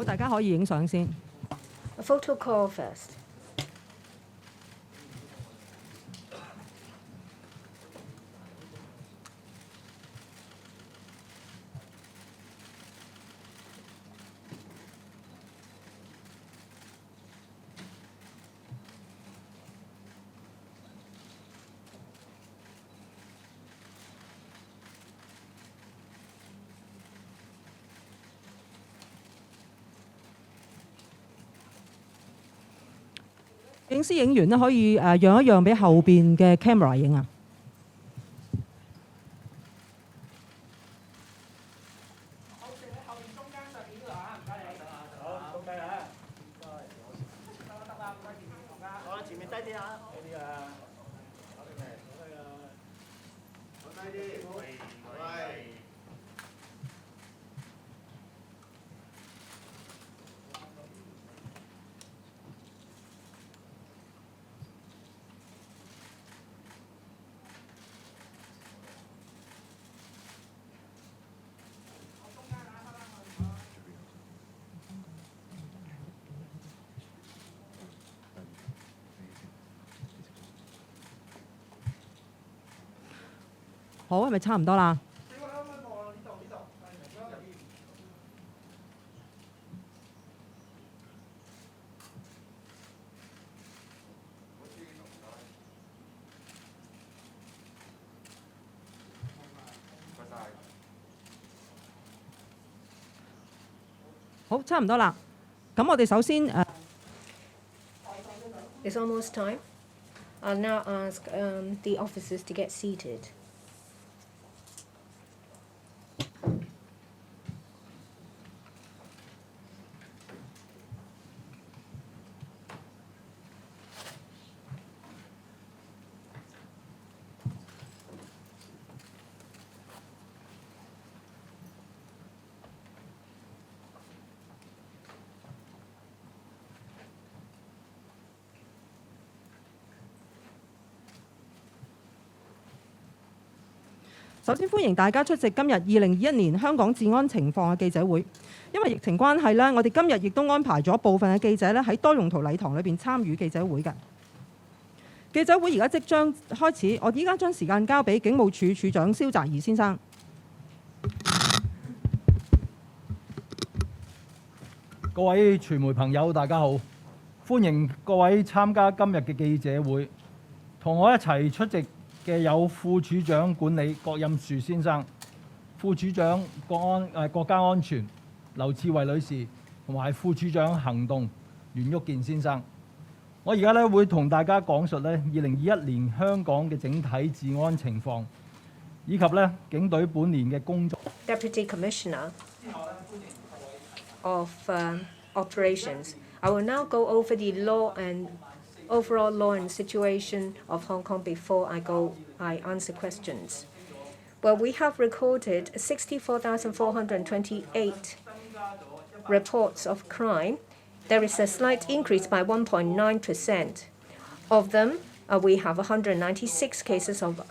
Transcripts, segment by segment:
大家可以影相先。A photo call first.攝影師影完咧，可以讓一讓俾後邊嘅 camera 影啊。前面低啲啊！低啲啊！好低啲，喂。好，係咪差唔多啦？好，差唔多啦。咁我哋首先It's almost time. I'll now ask the officers to get seated.首先歡迎大家出席今日2021年香港治安情況嘅記者會。因為疫情關係咧，我哋今日亦都安排咗部分嘅記者咧喺多用途禮堂裏邊參與記者會嘅。記者會而家即將開始，我依家將時間交俾警務處處長蕭澤頤先生。各位傳媒朋友，大家好，歡迎各位參加今日嘅記者會。同我一齊出席嘅有副處長管理郭蔭庶先生、副處長國家安全劉賜蕙女士，同埋副處長行動袁旭健先生。我而家咧會同大家講述咧2021年香港嘅整體治安情況，以及咧警隊本年嘅工作。Deputy Commissioner of Operations, I will now go over the law and overall law and situation of Hong Kong before I answer questions. Well, we have recorded 64,428 reports of crime. There is a slight increase by 1.9%. Of them, we have 196 cases of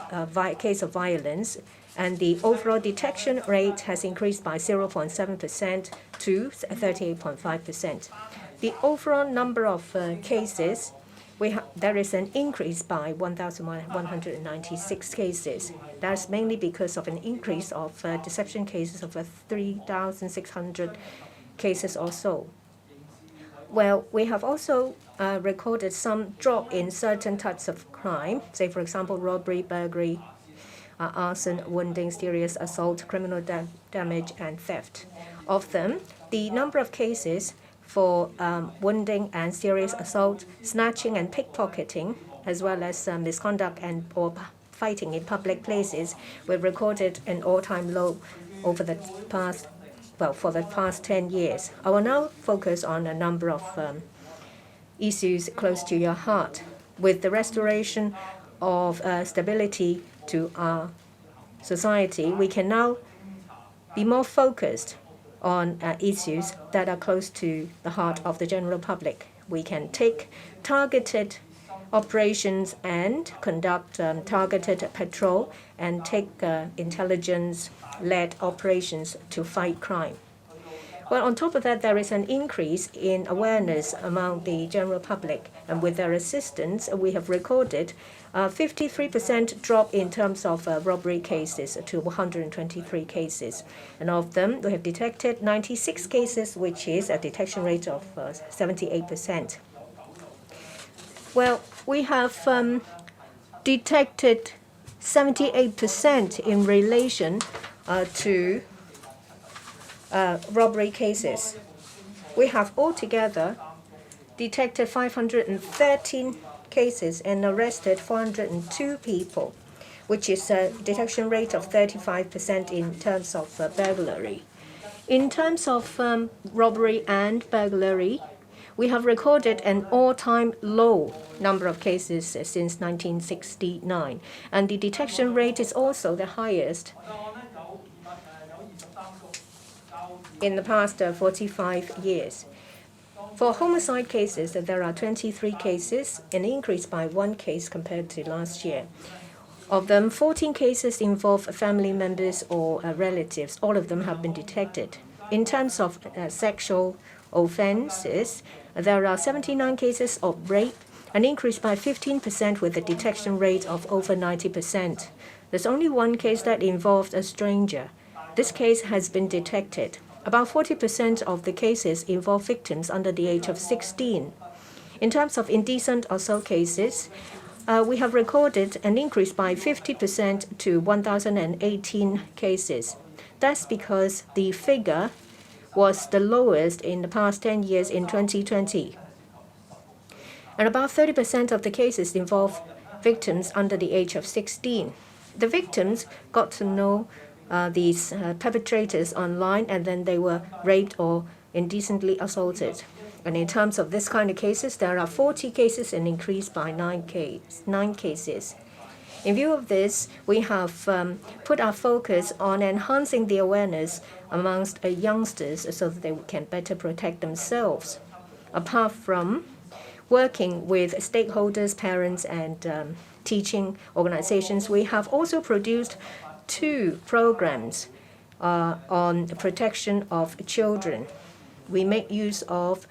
violence, and the overall detection rate has increased by 0.7% to 38.5%. The overall number of cases, there is an increase by 1,196 cases. That's mainly because of an increase of deception cases of 3,600 cases or so. Well, we have also recorded some drop in certain types of crime, say, for example, robbery, burglary, arson, wounding, serious assault, criminal damage, and theft. Of them, the number of cases for wounding and serious assault, snatching and pickpocketing, as well as misconduct and or fighting in public places, were recorded an all-time low over the past, for the past 10 years. I will now focus on a number of issues close to your heart. With the restoration of stability to our society, we can now be more focused on issues that are close to the heart of the general public. We can take targeted operations and conduct targeted patrol and take intelligence-led operations to fight crime. Well, on top of that, there is an increase in awareness among the general public. And with their assistance, we have recorded a 53% drop in terms of robbery cases to 123 cases. And of them, we have detected 96 cases, which is a detection rate of 78%. Well, we have detected 78% in relation to robbery cases. We have altogether detected 513 cases and arrested 402 people, which is a detection rate of 35% in terms of burglary. In terms of robbery and burglary, we have recorded an all-time low number of cases since 1969, and the detection rate is also the highest in the past 45 years. For homicide cases, there are 23 cases, an increase by 1 case compared to last year. Of them, 14 cases involve family members or relatives. All of them have been detected. In terms of sexual offences, there are 79 cases of rape, an increase by 15% with a detection rate of over 90%. There's only 1 case that involved a stranger. This case has been detected. About 40% of the cases involve victims under the age of 16. In terms of indecent assault cases, we have recorded an increase by 50% to 1,018 cases. That's because the figure was the lowest in the past 10 years in 2020. And about 30% of the cases involve victims under the age of 16. The victims got to know these perpetrators online, and then they were raped or indecently assaulted. And in terms of this kind of cases, there are 40 cases, an increase by 9 cases. In view of this, we have put our focus on enhancing the awareness amongst youngsters so that they can better protect themselves. Apart from working with stakeholders, parents, and teaching organizations, we have also produced 2 programs on protection of children. We make use of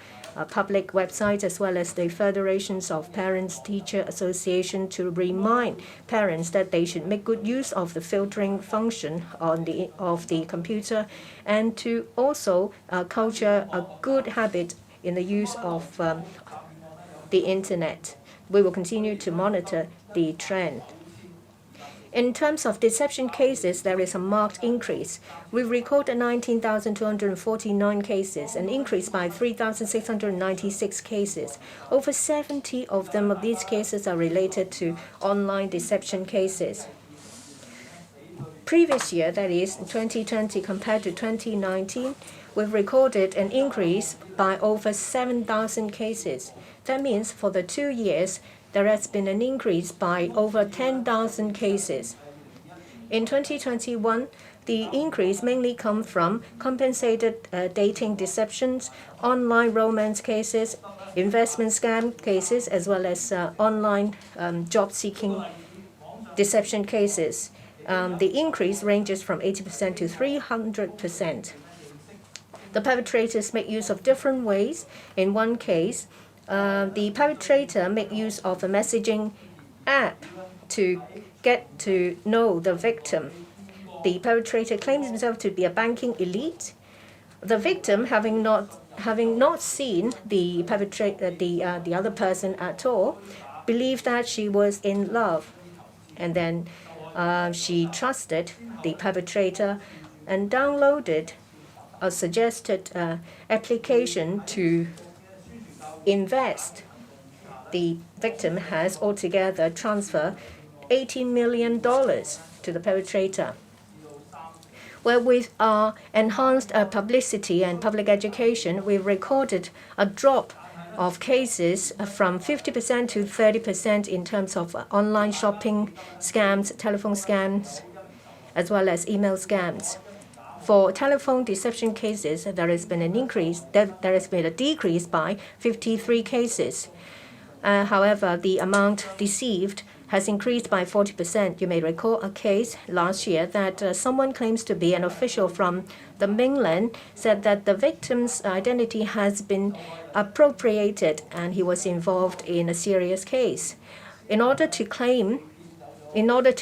public websites as well as the Federations of Parents Teacher Association to remind parents that they should make good use of the filtering function of the computer, and to also culture a good habit in the use of the internet. We will continue to monitor the trend. In terms of deception cases, there is a marked increase. We recorded 19,249 cases, an increase by 3,696 cases. Over 70 of these cases are related to online deception cases. Previous year, that is 2020 compared to 2019, we've recorded an increase by over 7,000 cases. That means for the 2 years, there has been an increase by over 10,000 cases. In 2021, the increase mainly comes from compensated dating deceptions, online romance cases, investment scam cases, as well as online job-seeking deception cases. The increase ranges from 80% to 300%. The perpetrators make use of different ways. In one case, the perpetrator make use of a messaging app to get to know the victim. The perpetrator claims himself to be a banking elite. The victim, having not seen the perpetrator, the other person at all, believed that she was in love, and then she trusted the perpetrator and downloaded a suggested application to invest. The victim has altogether transferred $18 million to the perpetrator. Well, with our enhanced publicity and public education, we recorded a drop of cases from 50% to 30% in terms of online shopping scams, telephone scams, as well as email scams. For telephone deception cases, there has been a decrease by 53 cases. However, the amount deceived has increased by 40%. You may recall a case last year that someone claims to be an official from the mainland said that the victim's identity has been appropriated and he was involved in a serious case. In order to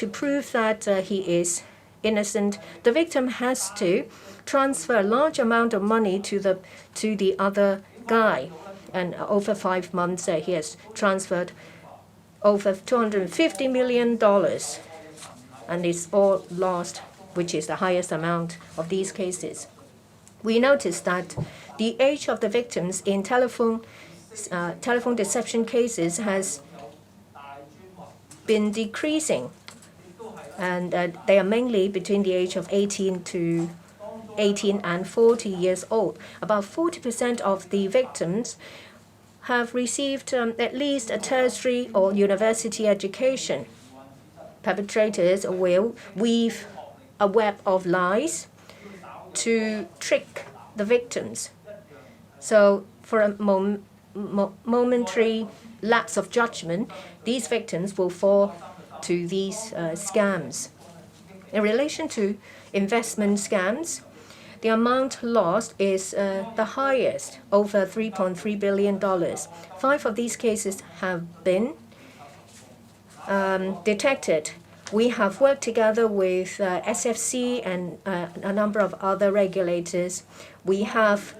prove that he is innocent, the victim has to transfer a large amount of money to the other guy. And over 5 months, he has transferred over $250 million, and it's all lost, which is the highest amount of these cases. We noticed that the age of the victims in telephone deception cases has been decreasing, and they are mainly between the age of 18 and 40 years old. About 40% of the victims have received at least a tertiary or university education. Perpetrators will weave a web of lies to trick the victims. So for a momentary lapse of judgment, these victims will fall to these scams. In relation to investment scams, the amount lost is the highest, over $3.3 billion. 5 of these cases have been detected. We have worked together with SFC and a number of other regulators. We have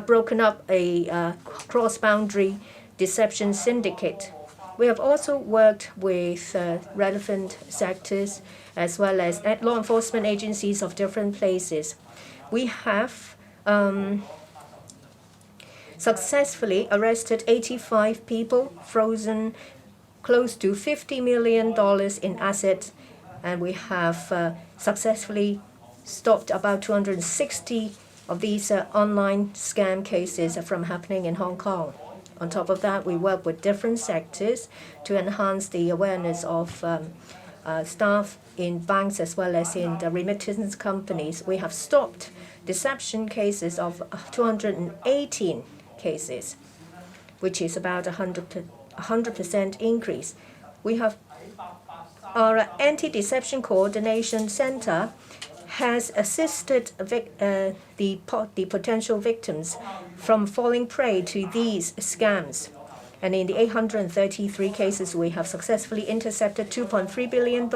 broken up a cross-boundary deception syndicate. We have also worked with relevant sectors as well as law enforcement agencies of different places. We have successfully arrested 85 people, frozen close to $50 million in assets, and we have successfully stopped about 260 of these online scam cases from happening in Hong Kong. On top of that, we work with different sectors to enhance the awareness of staff in banks as well as in the remittance companies. We have stopped deception cases of 218 cases, which is about 100% increase. We have our Anti-Deception Coordination Center has assisted the potential victims from falling prey to these scams. And in the 833 cases, we have successfully intercepted $2.3 billion.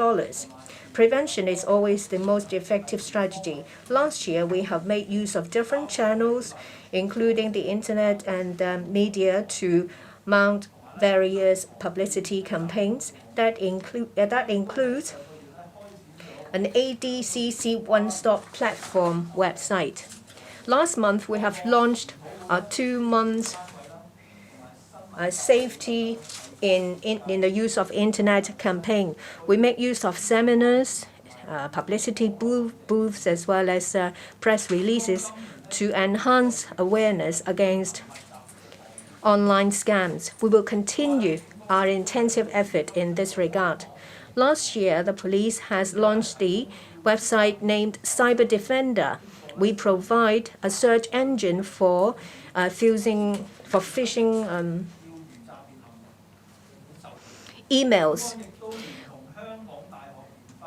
Prevention is always the most effective strategy. Last year, we have made use of different channels, including the internet and media, to mount various publicity campaigns that includes an ADCC one-stop platform website. Last month, we have launched a 2-month safety in the use of internet campaign. We make use of seminars, publicity booths, as well as press releases to enhance awareness against online scams. We will continue our intensive effort in this regard. Last year, the police has launched the website named Cyber Defender. We provide a search engine for phishing emails,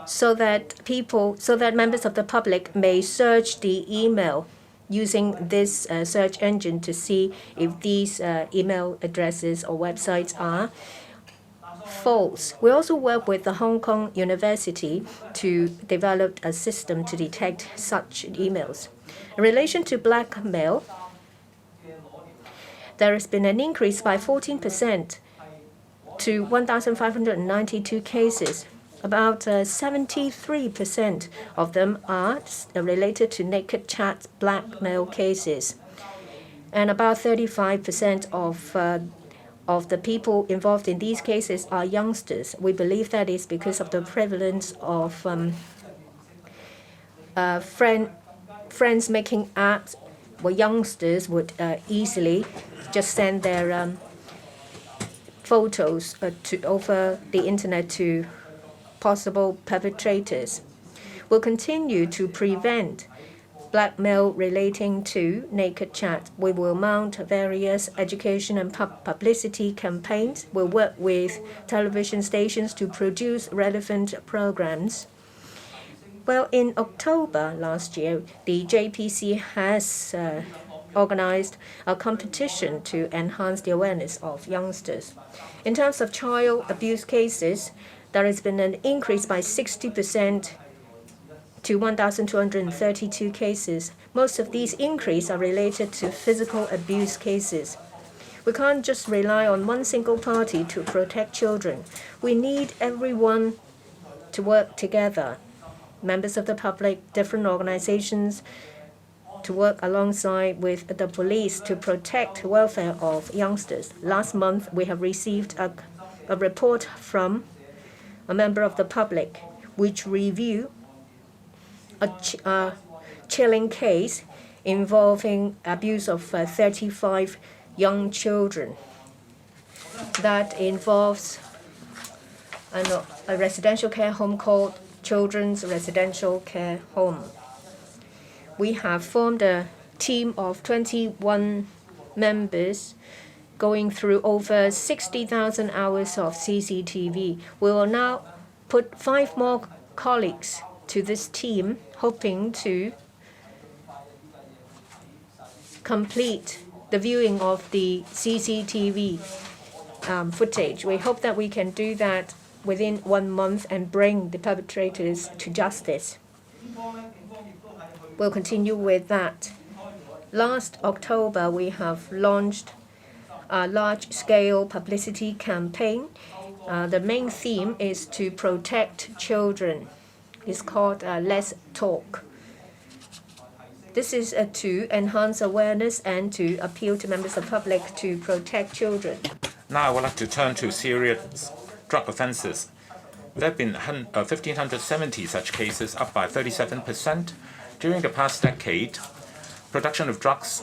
so that members of the public may search the email using this search engine to see if these email addresses or websites are false. We also work with the Hong Kong University to develop a system to detect such emails. In relation to blackmail, there has been an increase by 14% to 1,592 cases. About 73% of them are related to naked chat blackmail cases. And about 35% of the people involved in these cases are youngsters. We believe that is because of the prevalence of friends making apps where youngsters would easily just send their photos over the internet to possible perpetrators. We'll continue to prevent blackmail relating to naked chat. We will mount various education and publicity campaigns. We'll work with television stations to produce relevant programs. Well, in October last year, the JPC has organized a competition to enhance the awareness of youngsters. In terms of child abuse cases, there has been an increase by 60% to 1,232 cases. Most of these increases are related to physical abuse cases. We can't just rely on one single party to protect children. We need everyone to work together. Members of the public, different organizations, to work alongside with the police to protect the welfare of youngsters. Last month, we have received a report from a member of the public which reviewed a chilling case involving abuse of 35 young children. That involves a residential care home called Children's Residential Care Home. We have formed a team of 21 members going through over 60,000 hours of CCTV. We will now put 5 more colleagues to this team, hoping to complete the viewing of the CCTV footage. We hope that we can do that within 1 month and bring the perpetrators to justice. We'll continue with that. Last October, we have launched a large-scale publicity campaign. The main theme is to protect children. It's called Let's Talk. This is to enhance awareness and to appeal to members of the public to protect children. Now I would like to turn to serious drug offences. There have been 1,570 such cases, up by 37%. During the past decade, production of drugs,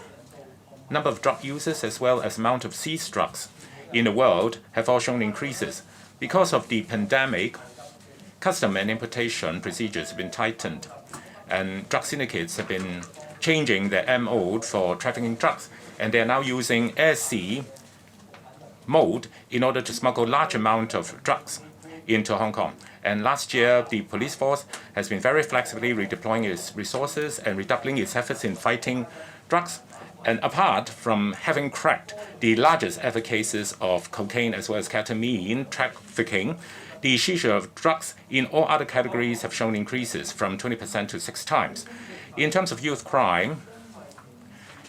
number of drug users, as well as amount of seized drugs in the world have all shown increases. Because of the pandemic, custom and importation procedures have been tightened, and drug syndicates have been changing their MO for trafficking drugs, and they are now using air-sea mode in order to smuggle large amount of drugs into Hong Kong. And last year, the police force has been very flexibly redeploying its resources and redoubling its efforts in fighting drugs. And apart from having cracked the largest ever cases of cocaine as well as ketamine trafficking, the seizure of drugs in all other categories have shown increases from 20% to 6 times. In terms of youth crime,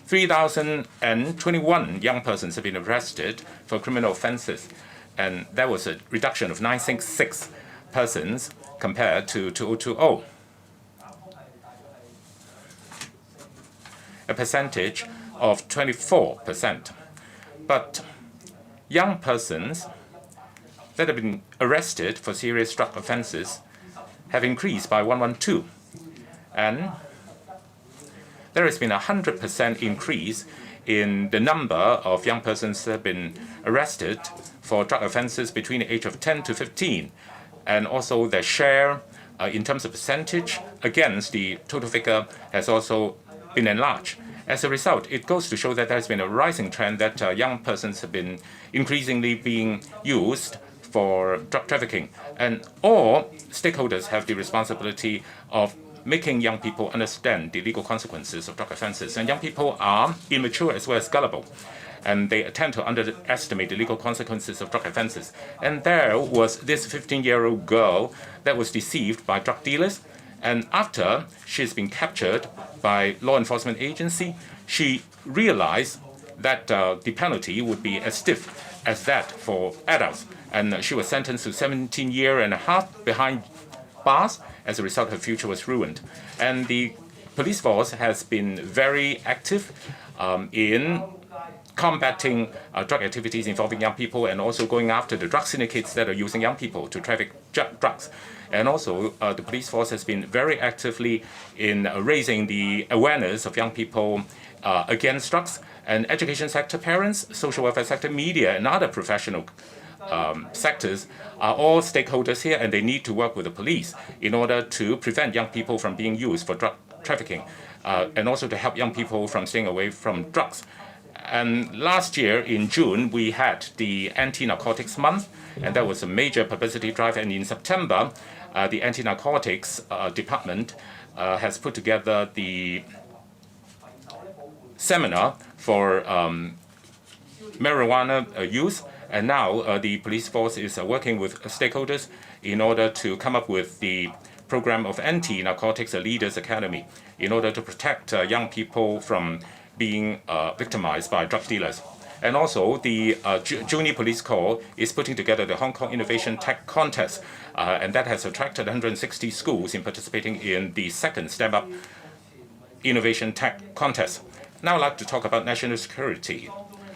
3,021 young persons have been arrested for criminal offences, and that was a reduction of 966 persons compared to 2020. A percentage of 24%. But young persons that have been arrested for serious drug offences have increased by 112. And there has been a 100% increase in the number of young persons that have been arrested for drug offences between the age of 10 to 15. And also their share in terms of percentage against the total figure has also been enlarged. As a result, it goes to show that there has been a rising trend that young persons have been increasingly being used for drug trafficking. And all stakeholders have the responsibility of making young people understand the legal consequences of drug offences. And young people are immature as well as gullible, and they tend to underestimate the legal consequences of drug offences. And there was this 15-year-old girl that was deceived by drug dealers, and after she's been captured by law enforcement agency, she realized that the penalty would be as stiff as that for adults. And she was sentenced to 17 years and a half behind bars. As a result, her future was ruined. And the police force has been very active in combating drug activities involving young people, and also going after the drug syndicates that are using young people to traffic drugs. And also, the police force has been very actively in raising the awareness of young people against drugs. And education sector, parents, social welfare sector, media, and other professional sectors are all stakeholders here, and they need to work with the police in order to prevent young people from being used for drug trafficking. and also to help young people from staying away from drugs. And last year in June, we had the Anti-Narcotics Month, and that was a major publicity drive. And in September, the Anti-Narcotics Department has put together the seminar for marijuana use. And now the police force is working with stakeholders in order to come up with the program of Anti-Narcotics Leaders Academy in order to protect young people from being victimized by drug dealers. And also, the Junior Police Corps is putting together the Hong Kong Innovation Tech Contest, and that has attracted 160 schools in participating in the second Step Up Innovation Tech Contest. Now I'd like to talk about national security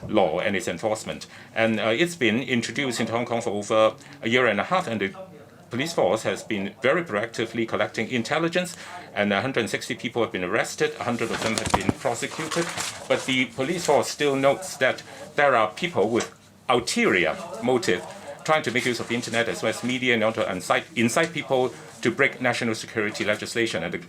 law and its enforcement. And it's been introduced into Hong Kong for over a year and a half, and the police force has been very proactively collecting intelligence, and 160 people have been arrested, 100 of them have been prosecuted. But the police force still notes that there are people with ulterior motive trying to make use of the internet as well as media in order to incite people to break national security legislation. And the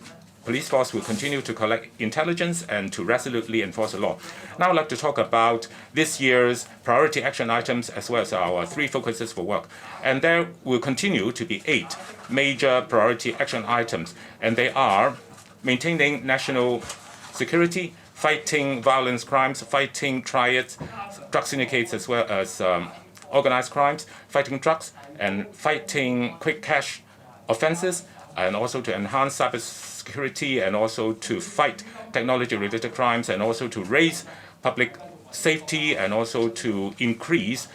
police force will continue to collect intelligence and to resolutely enforce the law. Now I'd like to talk about this year's priority action items as well as our 3 focuses for work. And there will continue to be 8 major priority action items. And they are maintaining national security, fighting violence crimes, fighting triads, drug syndicates as well as organized crimes, fighting drugs, and fighting quick cash offenses, and also to enhance cybersecurity, and also to fight technology-related crimes, and also to raise public safety, and also to increase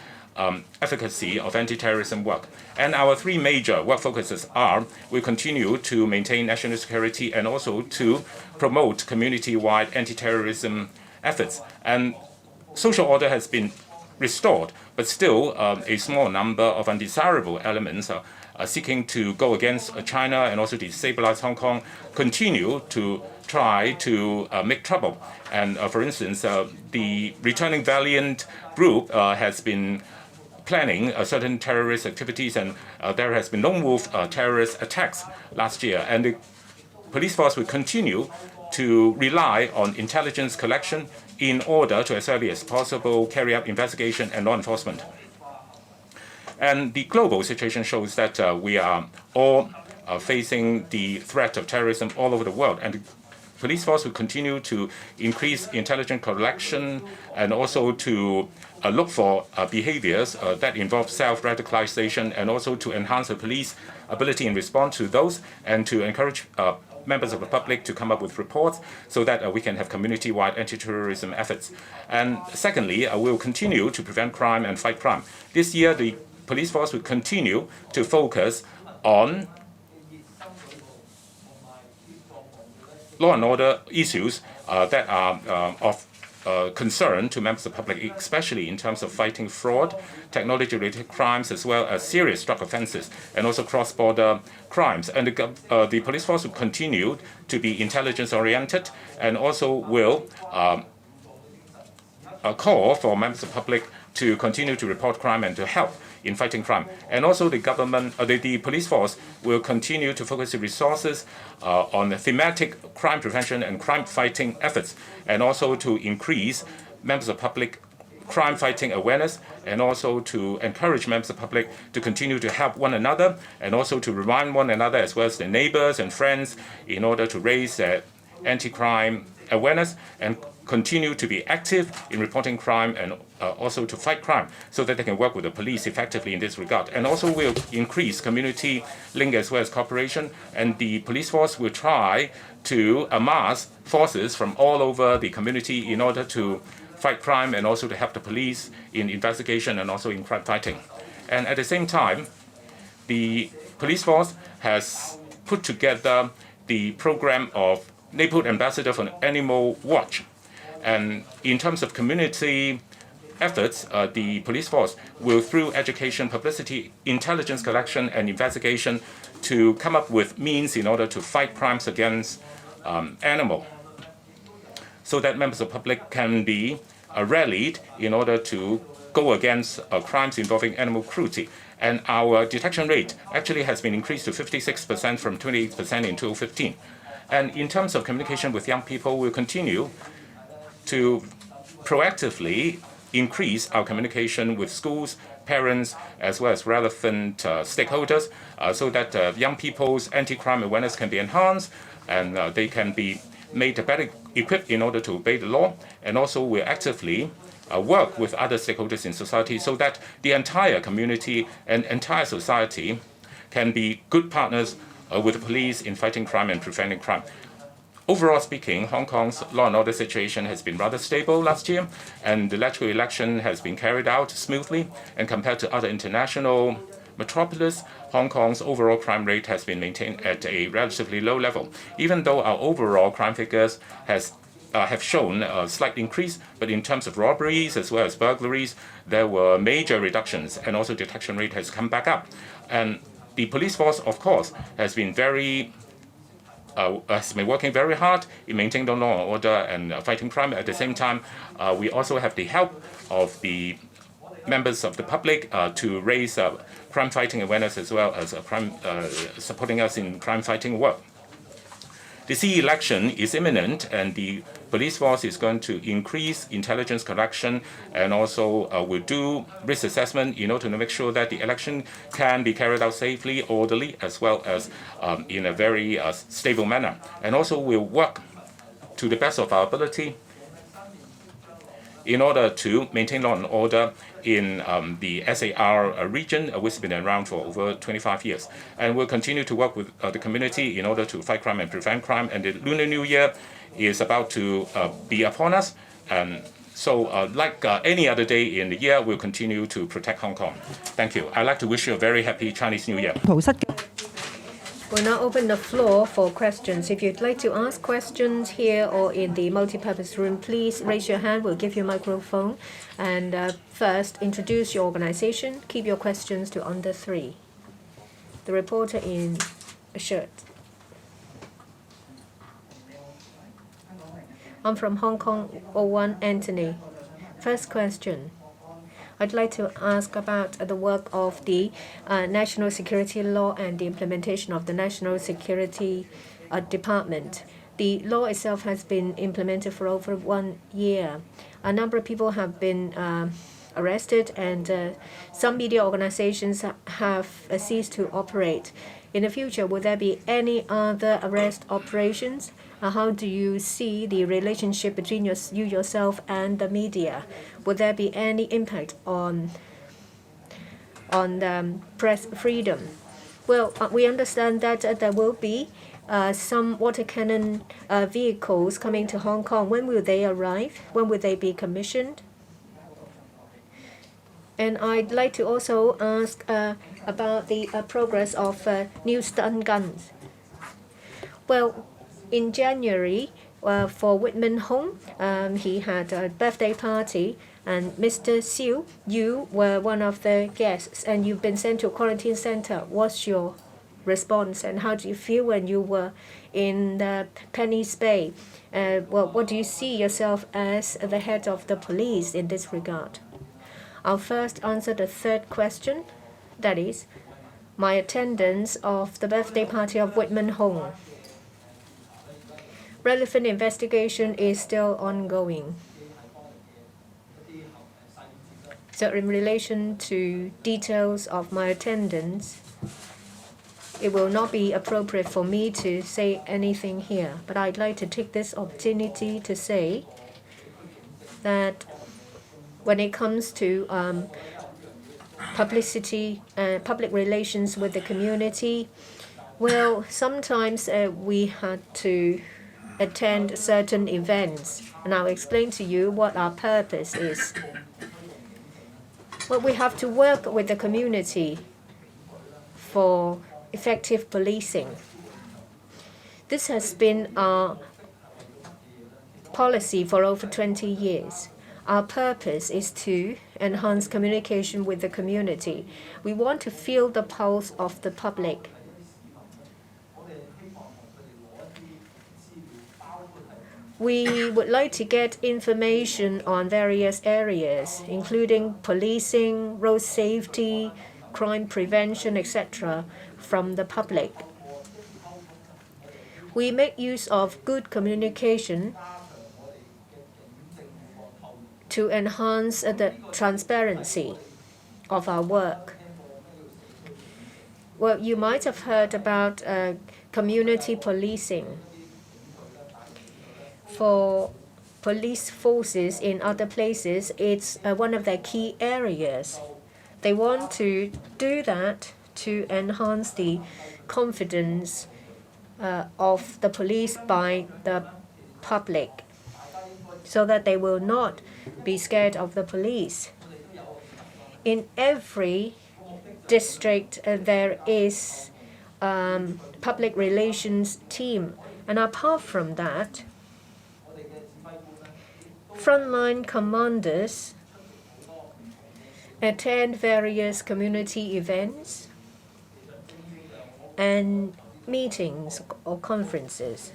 efficacy of anti-terrorism work. And our 3 major work focuses are: we continue to maintain national security and also to promote community-wide anti-terrorism efforts. And social order has been restored, but still a small number of undesirable elements seeking to go against China and also destabilize Hong Kong continue to try to make trouble. And for instance, the Returning Valiant group has been planning certain terrorist activities, and there has been lone wolf terrorist attacks last year. And the police force will continue to rely on intelligence collection in order to, as early as possible, carry out investigation and law enforcement. And the global situation shows that we are all facing the threat of terrorism all over the world. And the police force will continue to increase intelligence collection and also to look for behaviors that involve self-radicalization, and also to enhance the police ability in response to those, and to encourage members of the public to come up with reports so that we can have community-wide anti-terrorism efforts. And secondly, we'll continue to prevent crime and fight crime. This year, the police force will continue to focus on law and order issues that are of concern to members of the public, especially in terms of fighting fraud, technology-related crimes, as well as serious drug offenses, and also cross-border crimes. And the police force will continue to be intelligence-oriented, and also will call for members of the public to continue to report crime and to help in fighting crime. And also the government, the police force will continue to focus the resources on the thematic crime prevention and crime fighting efforts, and also to increase members of public crime fighting awareness, and also to encourage members of the public to continue to help one another, and also to remind one another as well as their neighbors and friends in order to raise their anti-crime awareness, and continue to be active in reporting crime, and also to fight crime so that they can work with the police effectively in this regard. And also will increase community link as well as cooperation, and the police force will try to amass forces from all over the community in order to fight crime and also to help the police in investigation and also in crime fighting. And at the same time, the police force has put together the program of Neighborhood Ambassador for Animal Watch. And in terms of community efforts, the police force will, through education, publicity, intelligence collection, and investigation, to come up with means in order to fight crimes against animals, so that members of the public can be rallied in order to go against crimes involving animal cruelty. And our detection rate actually has been increased to 56% from 28% in 2015. And in terms of communication with young people, we'll continue to proactively increase our communication with schools, parents, as well as relevant stakeholders, so that young people's anti-crime awareness can be enhanced and they can be made better equipped in order to obey the law. And also we'll actively work with other stakeholders in society so that the entire community and entire society can be good partners with the police in fighting crime and preventing crime. Overall speaking, Hong Kong's law and order situation has been rather stable last year, and the electoral election has been carried out smoothly. And compared to other international metropolis, Hong Kong's overall crime rate has been maintained at a relatively low level. Even though our overall crime figures have shown a slight increase, but in terms of robberies as well as burglaries, there were major reductions, and also detection rate has come back up. And the police force, of course, has been working very hard in maintaining the law and order and fighting crime. At the same time, we also have the help of the members of the public to raise crime fighting awareness as well as supporting us in crime fighting work. The CE election is imminent, and the police force is going to increase intelligence collection and also will do risk assessment in order to make sure that the election can be carried out safely, orderly, as well as in a very stable manner. And also we'll work to the best of our ability in order to maintain law and order in the SAR region, which has been around for over 25 years. And we'll continue to work with the community in order to fight crime and prevent crime. And the Lunar New Year is about to be upon us. And so like any other day in the year, we'll continue to protect Hong Kong. Thank you. I'd like to wish you a very happy Chinese New Year. We'll now open the floor for questions. If you'd like to ask questions here or in the multipurpose room, please raise your hand. We'll give you a microphone. And first, introduce your organization. Keep your questions to under 3. The reporter in a shirt. I'm from Hong Kong 01, Anthony. First question. I'd like to ask about the work of the National Security Law and the implementation of the National Security Department. The law itself has been implemented for over 1 year. A number of people have been arrested, and some media organizations have ceased to operate. In the future, will there be any other arrest operations? How do you see the relationship between you yourself and the media? Would there be any impact on press freedom? Well, we understand that there will be some water cannon vehicles coming to Hong Kong. When will they arrive? When will they be commissioned? And I'd like to also ask about the progress of new stun guns. Well, in January, for Whitman Hong, he had a birthday party, and Mr. Siu, you were one of the guests, and you've been sent to a quarantine center. What's your response, and how do you feel when you were in the Penny's Bay? Well, what do you see yourself as the head of the police in this regard? I'll first answer the third question, that is, my attendance of the birthday party of Whitman Hong. Relevant investigation is still ongoing. So in relation to details of my attendance, it will not be appropriate for me to say anything here. But I'd like to take this opportunity to say that when it comes to publicity and public relations with the community, well, sometimes we had to attend certain events, and I'll explain to you what our purpose is. Well, we have to work with the community for effective policing. This has been our policy for over 20 years. Our purpose is to enhance communication with the community. We want to feel the pulse of the public. We would like to get information on various areas, including policing, road safety, crime prevention, etc., from the public. We make use of good communication to enhance the transparency of our work. Well, you might have heard about community policing. For police forces in other places, it's one of their key areas. They want to do that to enhance the confidence of the police by the public, so that they will not be scared of the police. In every district, there is public relations team, and apart from that, frontline commanders attend various community events and meetings or conferences.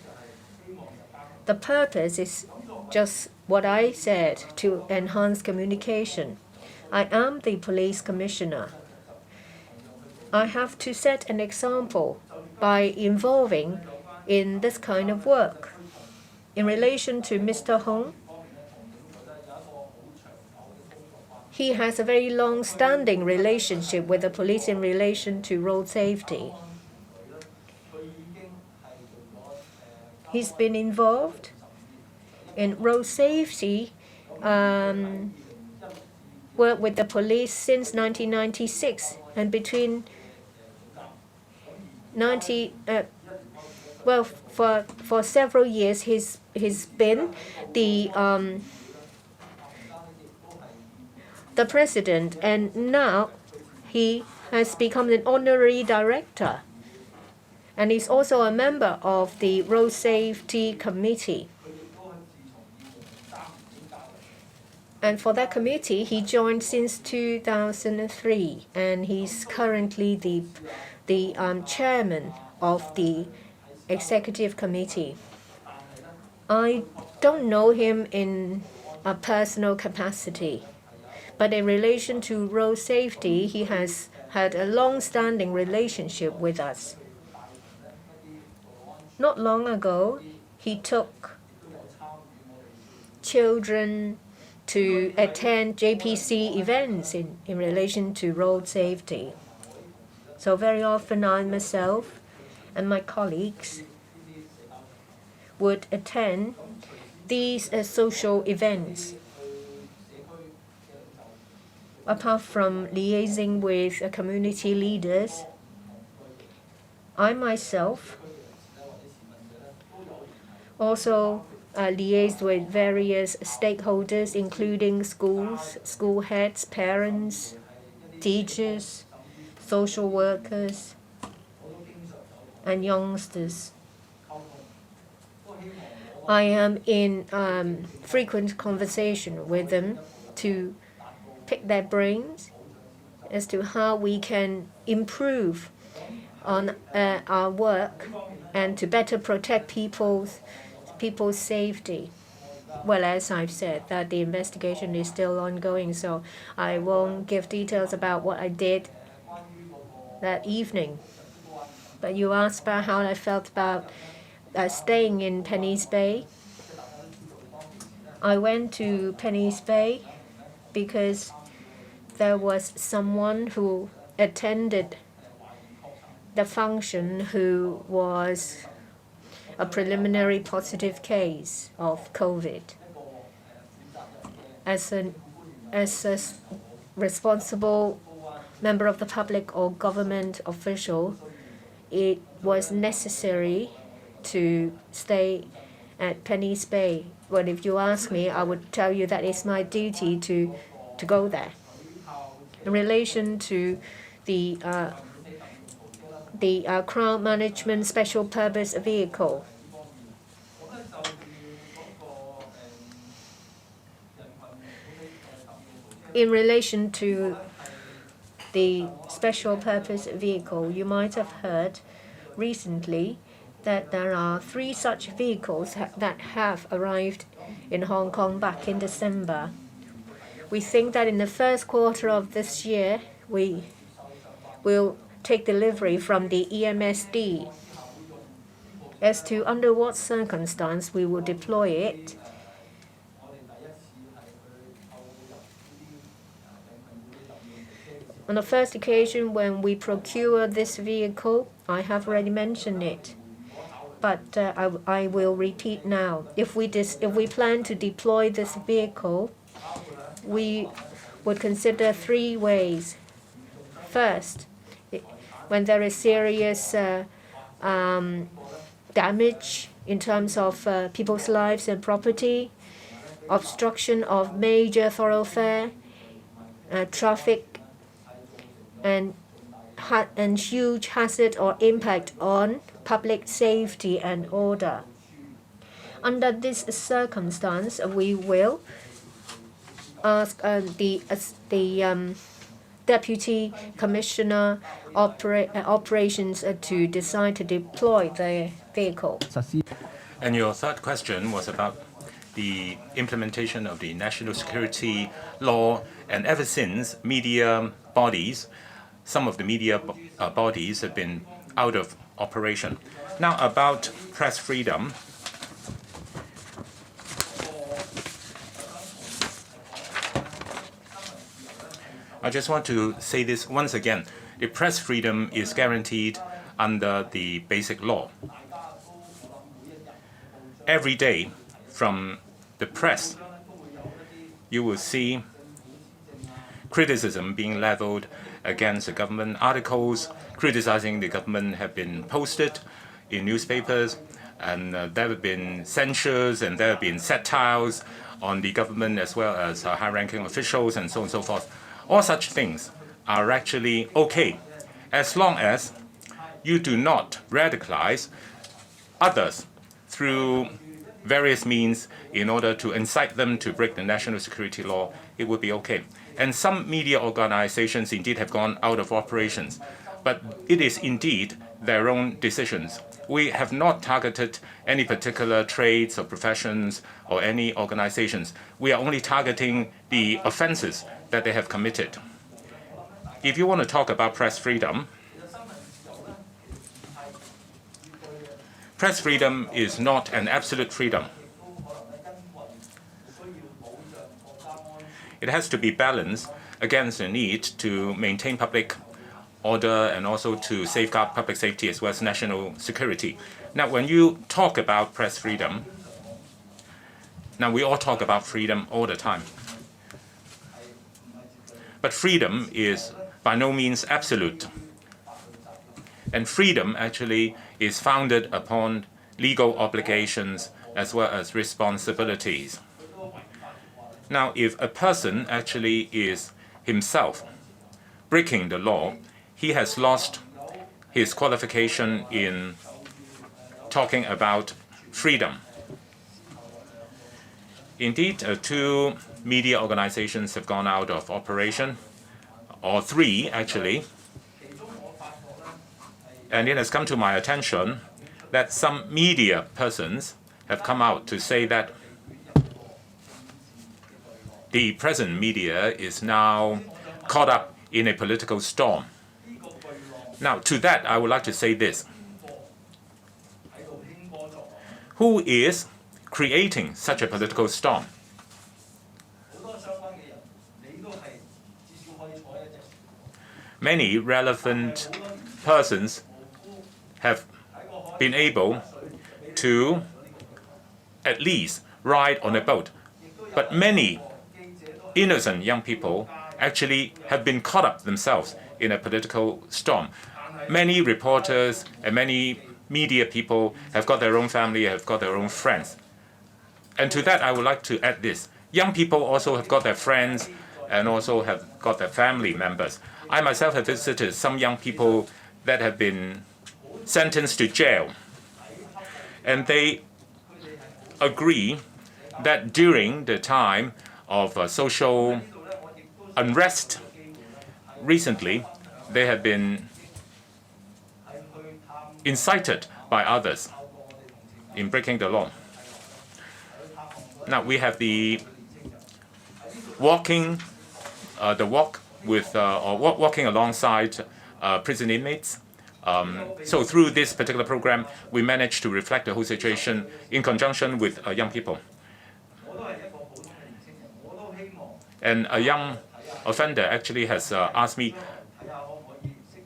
The purpose is just what I said, to enhance communication. I am the police commissioner. I have to set an example by involving in this kind of work. In relation to Mr. Hong, he has a very long-standing relationship with the police in relation to road safety. He's been involved in road safety work with the police since 1996, and between for several years he's been the president, and now he has become an honorary director, and he's also a member of the Road Safety Committee. And for that committee, he joined since 2003, and he's currently the chairman of the executive committee. I don't know him in a personal capacity, but in relation to road safety, he has had a long-standing relationship with us. Not long ago, he took children to attend JPC events in relation to road safety. So very often I myself and my colleagues would attend these social events. Apart from liaising with community leaders, I myself also liaised with various stakeholders, including schools, school heads, parents, teachers, social workers, and youngsters. I am in frequent conversation with them to pick their brains as to how we can improve on our work and to better protect people's safety. Well, as I've said, that the investigation is still ongoing, so I won't give details about what I did that evening. But you asked about how I felt about staying in Penny's Bay. I went to Penny's Bay because there was someone who attended the function who was a preliminary positive case of COVID. As a responsible member of the public or government official, it was necessary to stay at Penny's Bay. Well, if you ask me, I would tell you that it's my duty to go there. In relation to the crowd management special purpose vehicle, in relation to the special purpose vehicle, you might have heard recently that there are 3 such vehicles that have arrived in Hong Kong back in December. We think that in the first quarter of this year, we will take delivery from the EMSD. As to under what circumstance we will deploy it, on the first occasion when we procure this vehicle, I have already mentioned it, but I will repeat now. If we plan to deploy this vehicle, we would consider 3 ways. First, when there is serious damage in terms of people's lives and property, obstruction of major thoroughfare, traffic, and huge hazard or impact on public safety and order. Under this circumstance, we will ask the Deputy Commissioner Operations to decide to deploy the vehicle. And your third question was about the implementation of the national security law. And ever since, media bodies, some of the media bodies have been out of operation. Now, about press freedom. I just want to say this once again. The press freedom is guaranteed under the basic law. Every day from the press, you will see criticism being leveled against the government. Articles criticizing the government have been posted in newspapers, and there have been censures and there have been satires on the government as well as high-ranking officials and so on and so forth. All such things are actually okay as long as you do not radicalize others through various means in order to incite them to break the national security law. It would be okay. And some media organizations indeed have gone out of operations, but it is indeed their own decisions. We have not targeted any particular trades or professions or any organizations. We are only targeting the offenses that they have committed. If you want to talk about press freedom is not an absolute freedom. It has to be balanced against the need to maintain public order and also to safeguard public safety as well as national security. Now, when you talk about press freedom, now we all talk about freedom all the time. But freedom is by no means absolute. And freedom actually is founded upon legal obligations as well as responsibilities. Now, if a person actually is himself breaking the law, he has lost his qualification in talking about freedom. Indeed, 2 media organizations have gone out of operation, or 3 actually. And it has come to my attention that some media persons have come out to say that the present media is now caught up in a political storm. Now, to that, I would like to say this. Who is creating such a political storm? Many relevant persons have been able to at least ride on a boat. But many innocent young people actually have been caught up themselves in a political storm. Many reporters and many media people have got their own family, have got their own friends. And to that, I would like to add this. Young people also have got their friends and also have got their family members. I myself have visited some young people that have been sentenced to jail. And they agree that during the time of social unrest recently, they have been incited by others in breaking the law. Now we have the walking alongside prison inmates So through this particular program, we managed to reflect the whole situation in conjunction with young people. And a young offender actually has asked me,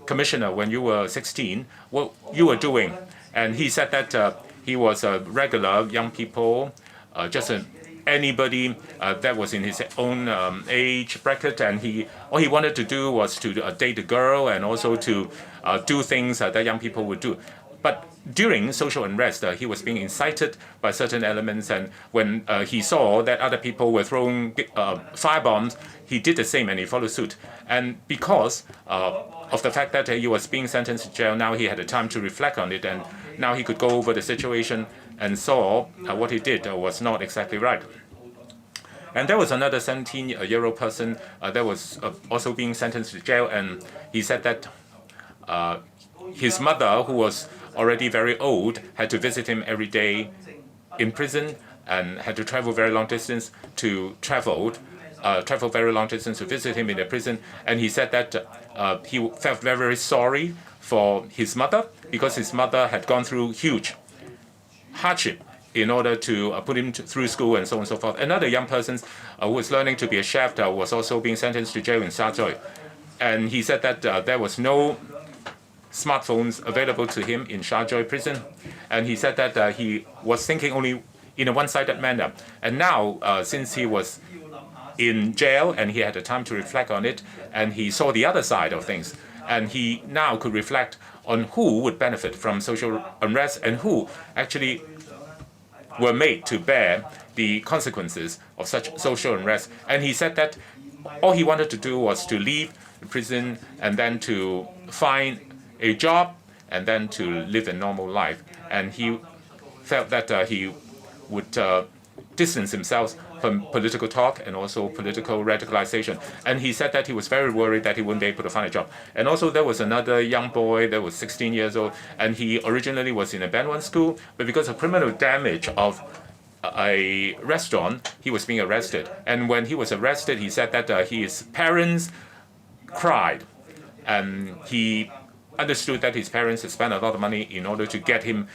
Commissioner, when you were 16, what you were doing? And he said that he was a regular young people, just anybody that was in his own age bracket, and all he wanted to do was to date a girl and also to do things that young people would do. But during social unrest, he was being incited by certain elements, and when he saw that other people were throwing firebombs, he did the same and he followed suit. And because of the fact that he was being sentenced to jail, now he had the time to reflect on it, and now he could go over the situation and saw what he did was not exactly right. And there was another 17-year-old person that was also being sentenced to jail, and he said that his mother, who was already very old, had to visit him every day in prison and had to travel very long distance to very long distance to visit him in the prison. And he said that he felt very, very sorry for his mother because his mother had gone through huge hardship in order to put him through school and so on and so forth. Another young person who was learning to be a chef was also being sentenced to jail in Shajoy. And he said that there was no smartphones available to him in Shajoy prison. And he said that he was thinking only in a one-sided manner. And now, since he was in jail and he had the time to reflect on it, and he saw the other side of things, and he now could reflect on who would benefit from social unrest and who actually were made to bear the consequences of such social unrest. And he said that all he wanted to do was to leave the prison and then to find a job and then to live a normal life. And he felt that he would distance himself from political talk and also political radicalization. And he said that he was very worried that he wouldn't be able to find a job. And also there was another young boy that was 16 years old, and he originally was in a Band 1 school, but because of criminal damage of a restaurant, he was being arrested. And when he was arrested, he said that his parents cried, and he understood that his parents had spent a lot of money in order to get him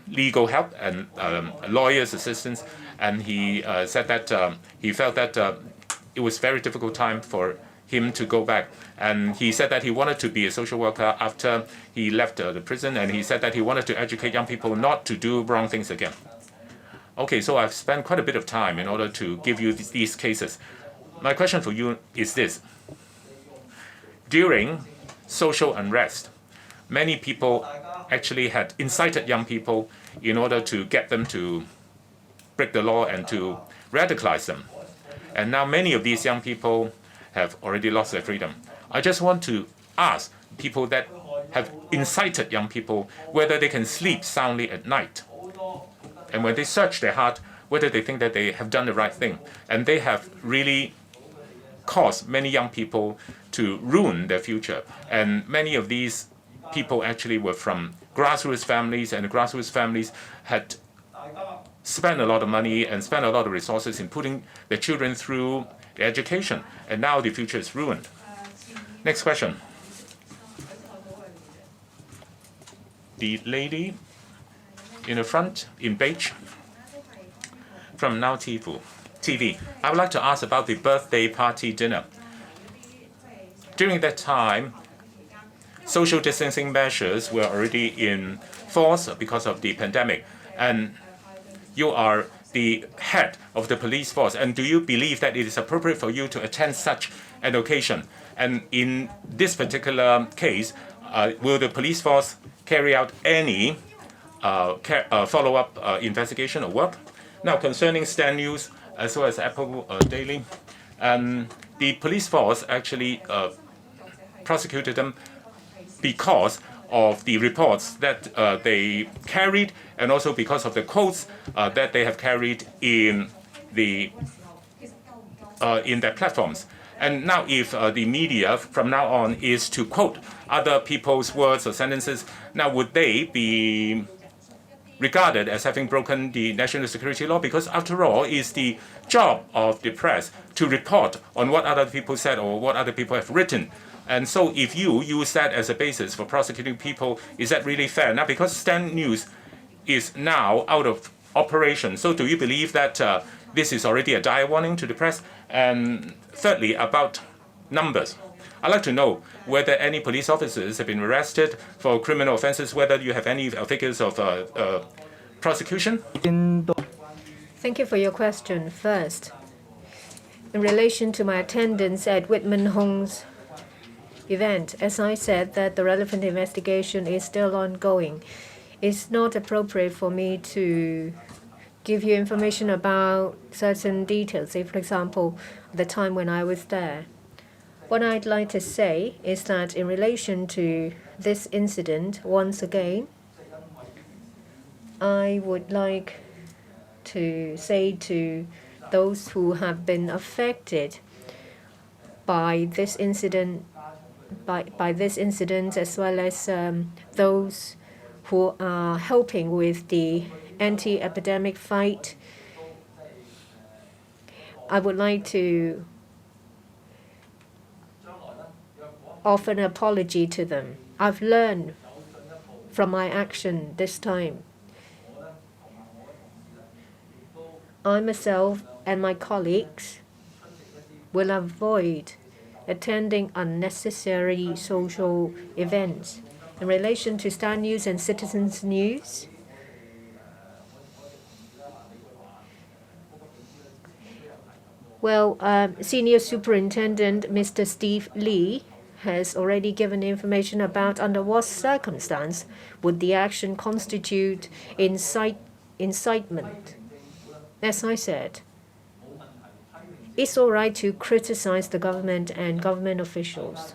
legal help and lawyer's assistance. And he said that he felt that it was a very difficult time for him to go back. And he said that he wanted to be a social worker after he left the prison, and he said that he wanted to educate young people not to do wrong things again. Okay, so I've spent quite a bit of time in order to give you these cases. My question for you is this. During social unrest, many people actually had incited young people in order to get them to break the law and to radicalize them. And now many of these young people have already lost their freedom. I just want to ask people that have incited young people whether they can sleep soundly at night. And when they search their heart, whether they think that they have done the right thing. And they have really caused many young people to ruin their future. And many of these people actually were from grassroots families, and the grassroots families had spent a lot of money and spent a lot of resources in putting their children through the education, and now the future is ruined. Next question. The lady in the front in beige from Now TV. I would like to ask about the birthday party dinner. During that time, social distancing measures were already in force because of the pandemic, and you are the head of the police force, and do you believe that it is appropriate for you to attend such an occasion? And in this particular case, will the police force carry out any follow-up investigation or work? Now, concerning Stan News as well as Apple Daily, the police force actually prosecuted them because of the reports that they carried, and also because of the quotes that they have carried in their platforms. And now, if the media from now on is to quote other people's words or sentences, now would they be regarded as having broken the national security law, because after all, it's the job of the press to report on what other people said or what other people have written. And so if you use that as a basis for prosecuting people, is that really fair? Now, because Stand News is now out of operation, so do you believe that this is already a dire warning to the press? And thirdly, about numbers. I'd like to know whether any police officers have been arrested for criminal offences, whether you have any figures of prosecution. Thank you for your question. First, in relation to my attendance at Whitman Hong's event, as I said, that the relevant investigation is still ongoing. It's not appropriate for me to give you information about certain details, say, for example, the time when I was there. What I'd like to say is that in relation to this incident, once again, I would like to say to those who have been affected by this incident, as well as those who are helping with the anti-epidemic fight, I would like to offer an apology to them. I've learned from my action this time. I myself and my colleagues will avoid attending unnecessary social events. In relation to Star News and Citizens News, Senior Superintendent Mr. Steve Lee has already given information about under what circumstance would the action constitute incitement. As I said, it's all right to criticize the government and government officials.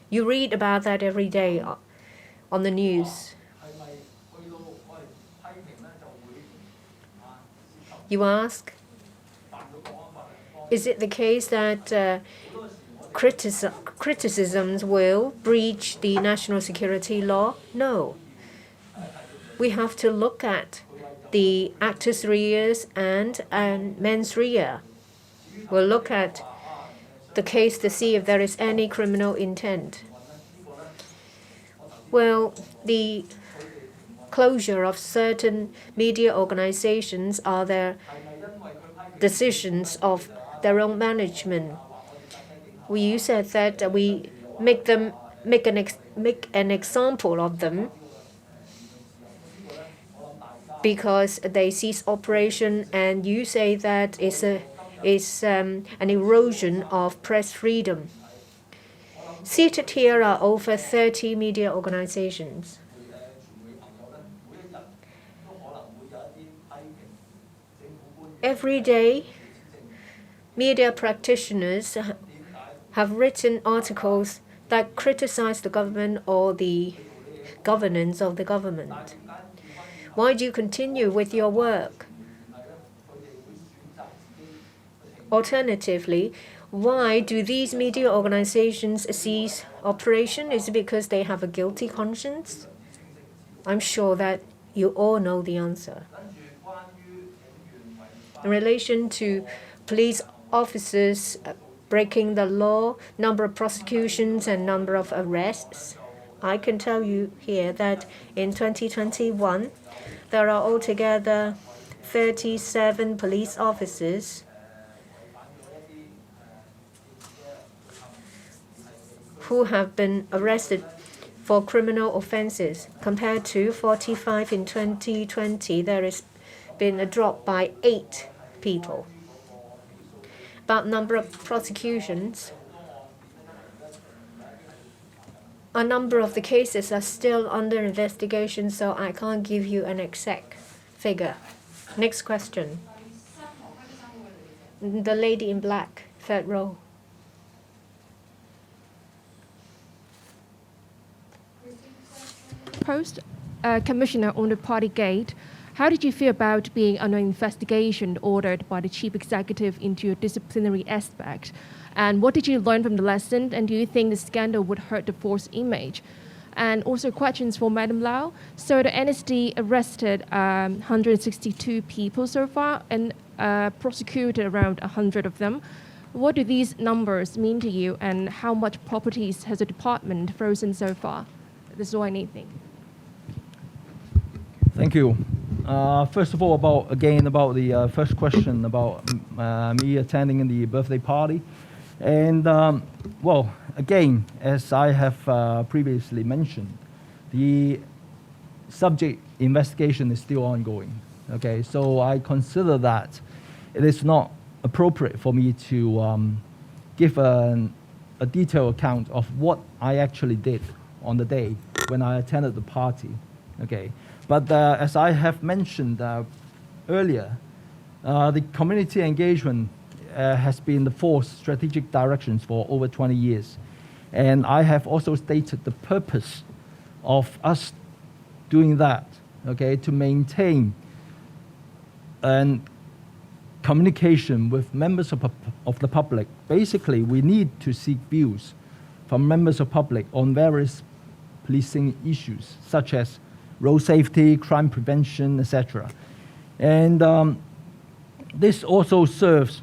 You read about that every day on the news. You ask, is it the case that criticisms will breach the national security law? No. We have to look at the actus reus and mens rea. We'll look at the case to see if there is any criminal intent. Well, the closure of certain media organizations are their decisions of their own management. You said that we make an example of them because they cease operation, and you say that is an erosion of press freedom. Seated here are over 30 media organizations. Every day, media practitioners have written articles that criticize the government or the governance of the government. Why do you continue with your work? Alternatively, why do these media organizations cease operation? Is it because they have a guilty conscience? I'm sure that you all know the answer. In relation to police officers breaking the law, number of prosecutions and number of arrests, I can tell you here that in 2021, there are altogether 37 police officers who have been arrested for criminal offences. Compared to 45 in 2020, there has been a drop by 8 people. About number of prosecutions, a number of the cases are still under investigation, so I can't give you an exact figure. Next question. The lady in black, third row. Post Commissioner on the Partygate, how did you feel about being under investigation ordered by the chief executive into a disciplinary aspect? And what did you learn from the lesson? And do you think the scandal would hurt the force image? And also questions for Madam Lau. So the NSD arrested 162 people so far and prosecuted around 100 of them. What do these numbers mean to you, and how much properties has the department frozen so far? This is all I need. Thank you. Thank you. First of all, about the first question about me attending the birthday party. And well, again, as I have previously mentioned, the subject investigation is still ongoing. Okay, so I consider that it is not appropriate for me to give a detailed account of what I actually did on the day when I attended the party. Okay, but as I have mentioned earlier, the community engagement has been the fourth strategic directions for over 20 years. And I have also stated the purpose of us doing that, okay, to maintain and communication with members of the public. Basically, we need to seek views from members of public on various policing issues, such as road safety, crime prevention, etc. And this also serves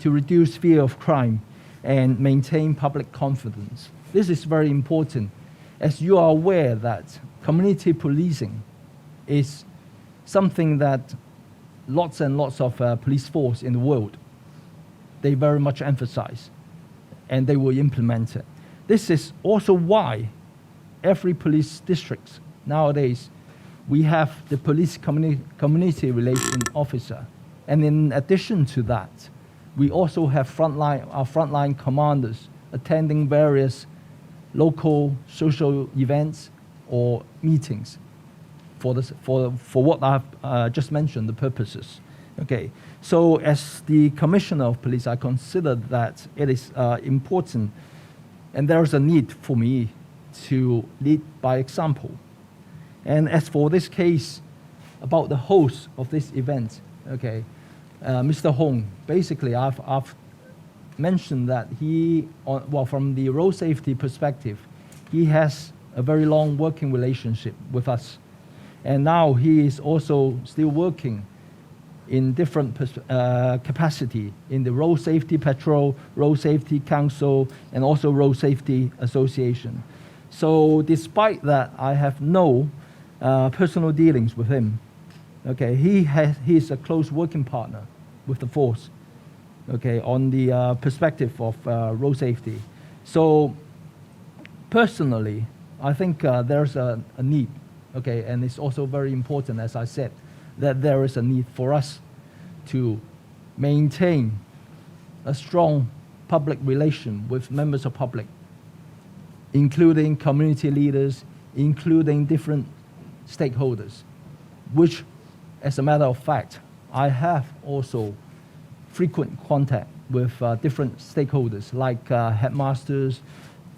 to reduce fear of crime and maintain public confidence. This is very important, as you are aware that community policing is something that lots and lots of police force in the world, they very much emphasize, and they will implement it. This is also why every police district nowadays, we have the police community relation officer. And in addition to that, we also have our frontline commanders attending various local social events or meetings for what I've just mentioned, the purposes. Okay, so as the Commissioner of Police, I consider that it is important, and there is a need for me to lead by example. And as for this case, about the host of this event, okay, Mr. Hong, basically I've mentioned that from the road safety perspective, he has a very long working relationship with us. And now he is also still working in different capacity in the Road Safety Patrol, Road Safety Council, and also Road Safety Association. So despite that, I have no personal dealings with him. Okay, he is a close working partner with the force, okay, on the perspective of road safety. So personally, I think there's a need, okay, and it's also very important, as I said, that there is a need for us to maintain a strong public relation with members of public, including community leaders, including different stakeholders, which, as a matter of fact, I have also frequent contact with different stakeholders like headmasters,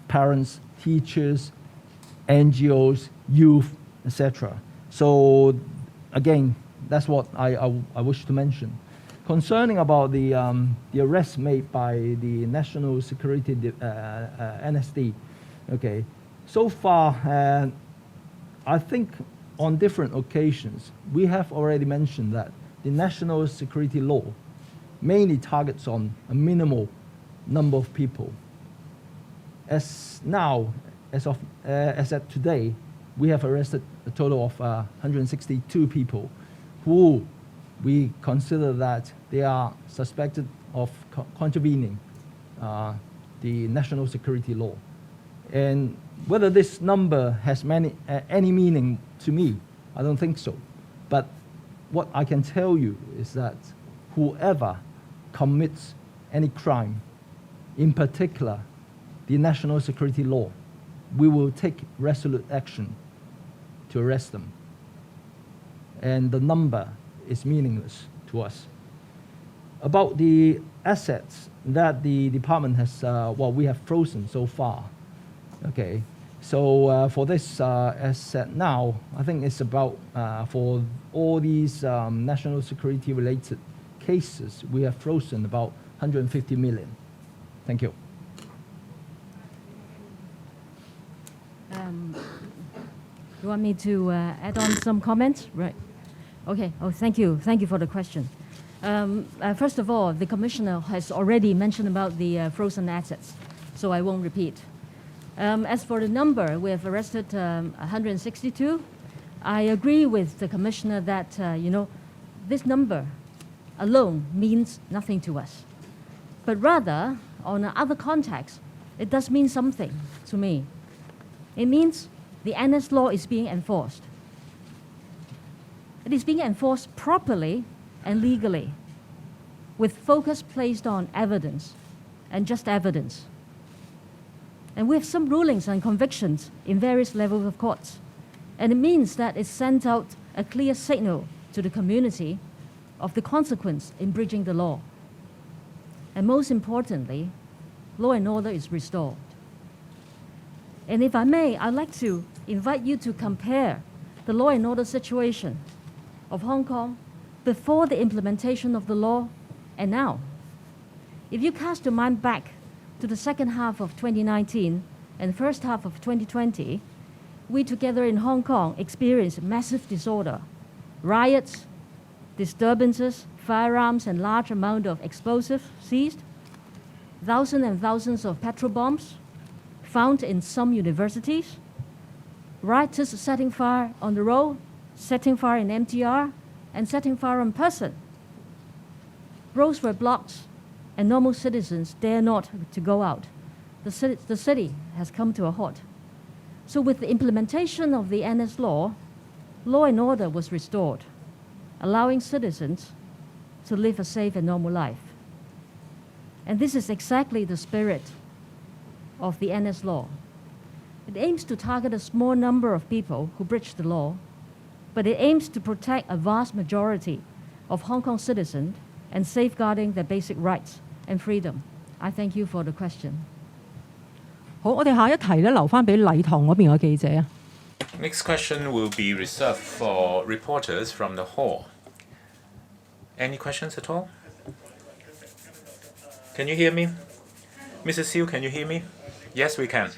parents, teachers, NGOs, youth, etc. So again, that's what I wish to mention. Concerning about the arrest made by the National Security NSD, okay, so far, I think on different occasions, we have already mentioned that the national security law mainly targets on a minimal number of people. As at today, we have arrested a total of 162 people who we consider that they are suspected of contravening the national security law. And whether this number has any meaning to me, I don't think so. But what I can tell you is that whoever commits any crime, in particular the national security law, we will take resolute action to arrest them. And the number is meaningless to us. About the assets that the department has, we have frozen so far. Okay, so for this asset now, I think it's about, for all these national security related cases, we have frozen about 150 million. Thank you. You want me to add on some comments? Right. Okay. Oh, thank you. Thank you for the question. First of all, the Commissioner has already mentioned about the frozen assets, so I won't repeat. As for the number, we have arrested 162. I agree with the Commissioner that, this number alone means nothing to us. But rather, on other contexts, it does mean something to me. It means the NS law is being enforced. It is being enforced properly and legally, with focus placed on evidence and just evidence. And we have some rulings and convictions in various levels of courts. And it means that it sends out a clear signal to the community of the consequence in breaching the law. And most importantly, law and order is restored. And if I may, I'd like to invite you to compare the law and order situation of Hong Kong before the implementation of the law and now. If you cast your mind back to the second half of 2019 and first half of 2020, we together in Hong Kong experienced massive disorder, riots, disturbances, firearms and large amount of explosives seized, thousands and thousands of petrol bombs found in some universities, rioters setting fire on the road, setting fire in MTR, and setting fire on person. Roads were blocked, and normal citizens dare not to go out. The city has come to a halt. So with the implementation of the NS law and order was restored, allowing citizens to live a safe and normal life. And this is exactly the spirit of the NS law. It aims to target a small number of people who breach the law, but it aims to protect a vast majority of Hong Kong citizens and safeguarding their basic rights and freedom. I thank you for the question. 好，我哋下一題咧留翻俾禮堂嗰邊嘅記者啊。Next question will be reserved for reporters from the hall. Any questions at all? Can you hear me? Mrs. Siu, can you hear me? Yes, we can.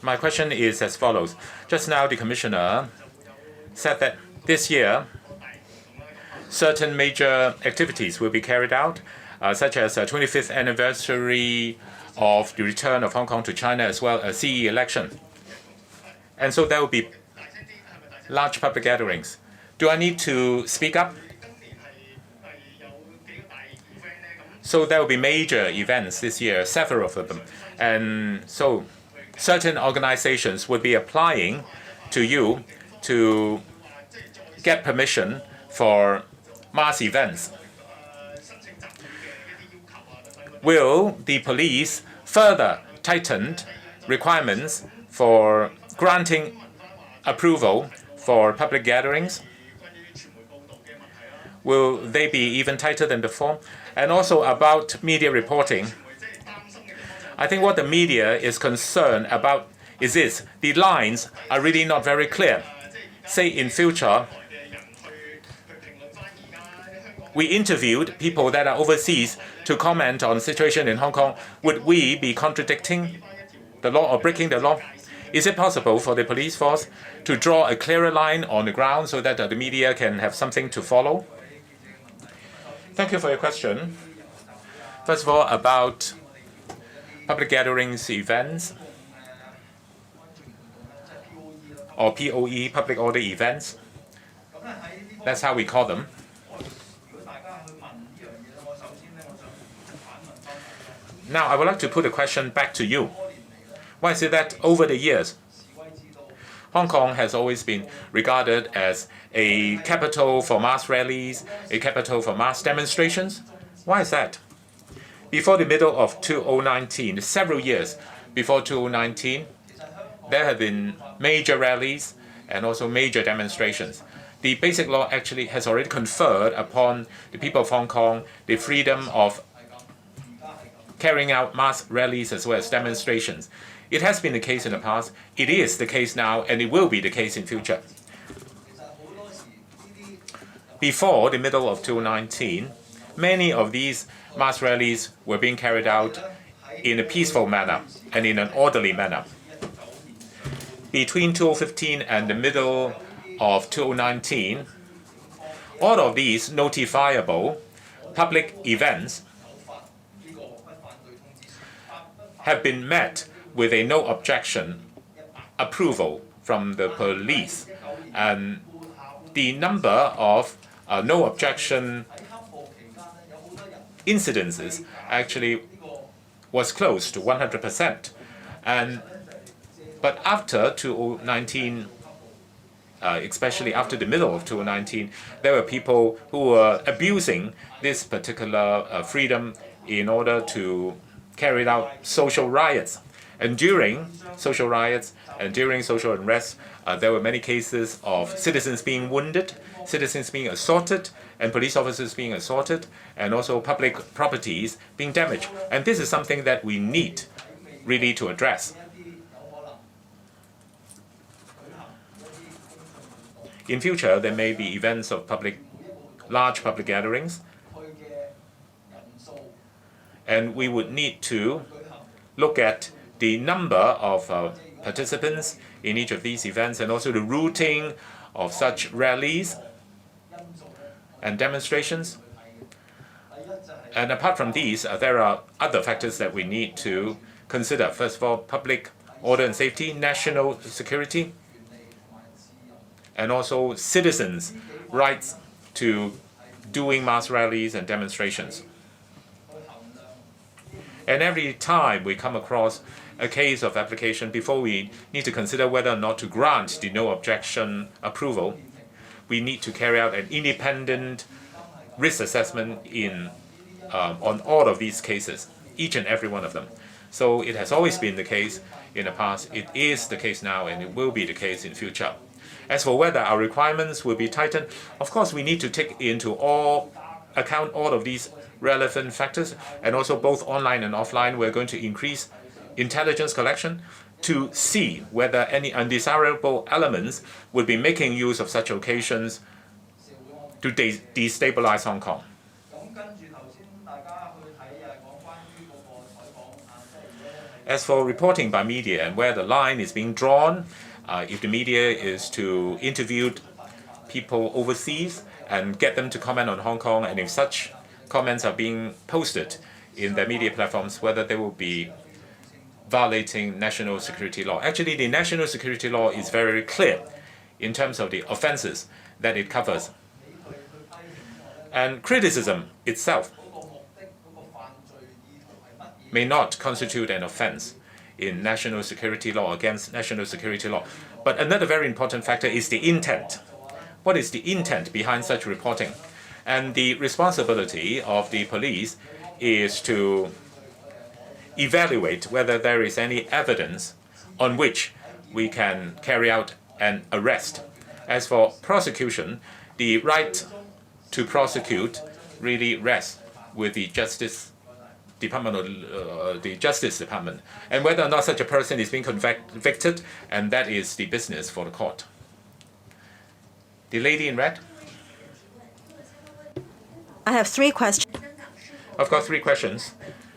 My question is as follows. Just now, the Commissioner said that this year, certain major activities will be carried out, such as the 25th anniversary of the return of Hong Kong to China, as well as CE election. And so there will be large public gatherings. Do I need to speak up? So there will be major events this year, several of them. And so certain organizations would be applying to you to get permission for mass events. Will the police further tighten requirements for granting approval for public gatherings? Will they be even tighter than before? And also about media reporting. I think what the media is concerned about is this. The lines are really not very clear. Say in future, we interviewed people that are overseas to comment on the situation in Hong Kong. Would we be contradicting the law or breaking the law? Is it possible for the police force to draw a clearer line on the ground so that the media can have something to follow? Thank you for your question. First of all, about public gatherings, events, or POE, public order events. That's how we call them. Now, I would like to put a question back to you. Why is it that over the years, Hong Kong has always been regarded as a capital for mass rallies, a capital for mass demonstrations? Why is that? Before the middle of 2019, several years before 2019, there have been major rallies and also major demonstrations. The Basic Law actually has already conferred upon the people of Hong Kong the freedom of carrying out mass rallies as well as demonstrations. It has been the case in the past, it is the case now, and it will be the case in future. Before the middle of 2019, many of these mass rallies were being carried out in a peaceful manner and in an orderly manner. between 2015 and the middle of 2019, all of these notifiable public events have been met with a no objection approval from the police. And the number of no objection incidences actually was close to 100%. But after 2019, especially after the middle of 2019, there were people who were abusing this particular freedom in order to carry out social riots. And during social riots and during social unrest, there were many cases of citizens being wounded, citizens being assaulted, and police officers being assaulted, and also public properties being damaged. And this is something that we need really to address. In future, there may be events of large public gatherings, and we would need to look at the number of participants in each of these events and also the routing of such rallies and demonstrations. And apart from these, there are other factors that we need to consider. First of all, public order and safety, national security, and also citizens' rights to doing mass rallies and demonstrations. And every time we come across a case of application, before we need to consider whether or not to grant the no objection approval, we need to carry out an independent risk assessment on all of these cases, each and every one of them. So it has always been the case in the past, it is the case now, and it will be the case in future. As for whether our requirements will be tightened, of course we need to take into account all of these relevant factors, and also both online and offline we're going to increase intelligence collection to see whether any undesirable elements would be making use of such occasions to destabilize Hong Kong. As for reporting by media and where the line is being drawn, if the media is to interview people overseas and get them to comment on Hong Kong, and if such comments are being posted in their media platforms, whether they will be violating national security law. Actually, the national security law is very clear in terms of the offences that it covers. And criticism itself may not constitute an offence in national security law, against national security law. But another very important factor is the intent. What is the intent behind such reporting? And the responsibility of the police is to evaluate whether there is any evidence on which we can carry out an arrest. As for prosecution, the right to prosecute really rests with the Justice Department or the Justice Department, and whether or not such a person is being convicted, and that is the business for the court. The lady in red. I have 3 questions. I've got 3 questions.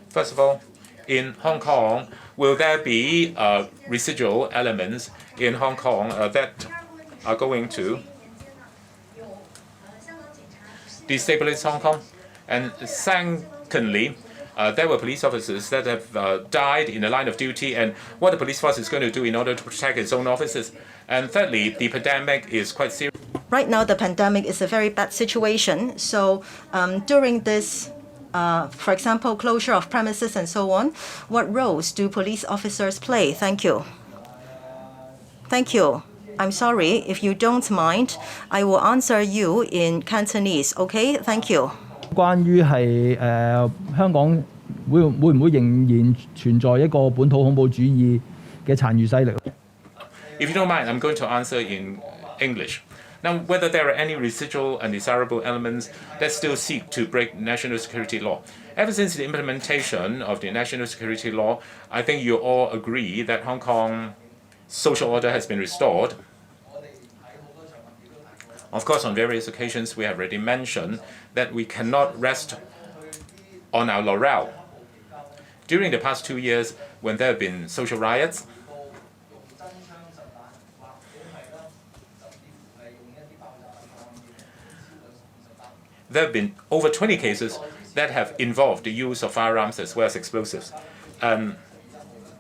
First of all, in Hong Kong, will there be residual elements in Hong Kong that are going to destabilize Hong Kong? And secondly, there were police officers that have died in the line of duty, and what the police force is going to do in order to protect its own officers. And thirdly, the pandemic is quite serious. Right now, the pandemic is a very bad situation. So during this, for example, closure of premises and so on, what roles do police officers play? Thank you. Thank you. I'm sorry, if you don't mind, I will answer you in Cantonese. Okay? Thank you. 關於係香港會唔會仍然存在一個本土恐怖主義嘅殘餘勢力？ If you don't mind, I'm going to answer in English. Now, whether there are any residual undesirable elements that still seek to break national security law. Ever since the implementation of the national security law, I think you all agree that Hong Kong social order has been restored. Of course, on various occasions, we have already mentioned that we cannot rest on our laurel. During the past 2 years, when there have been social riots, there have been over 20 cases that have involved the use of firearms as well as explosives.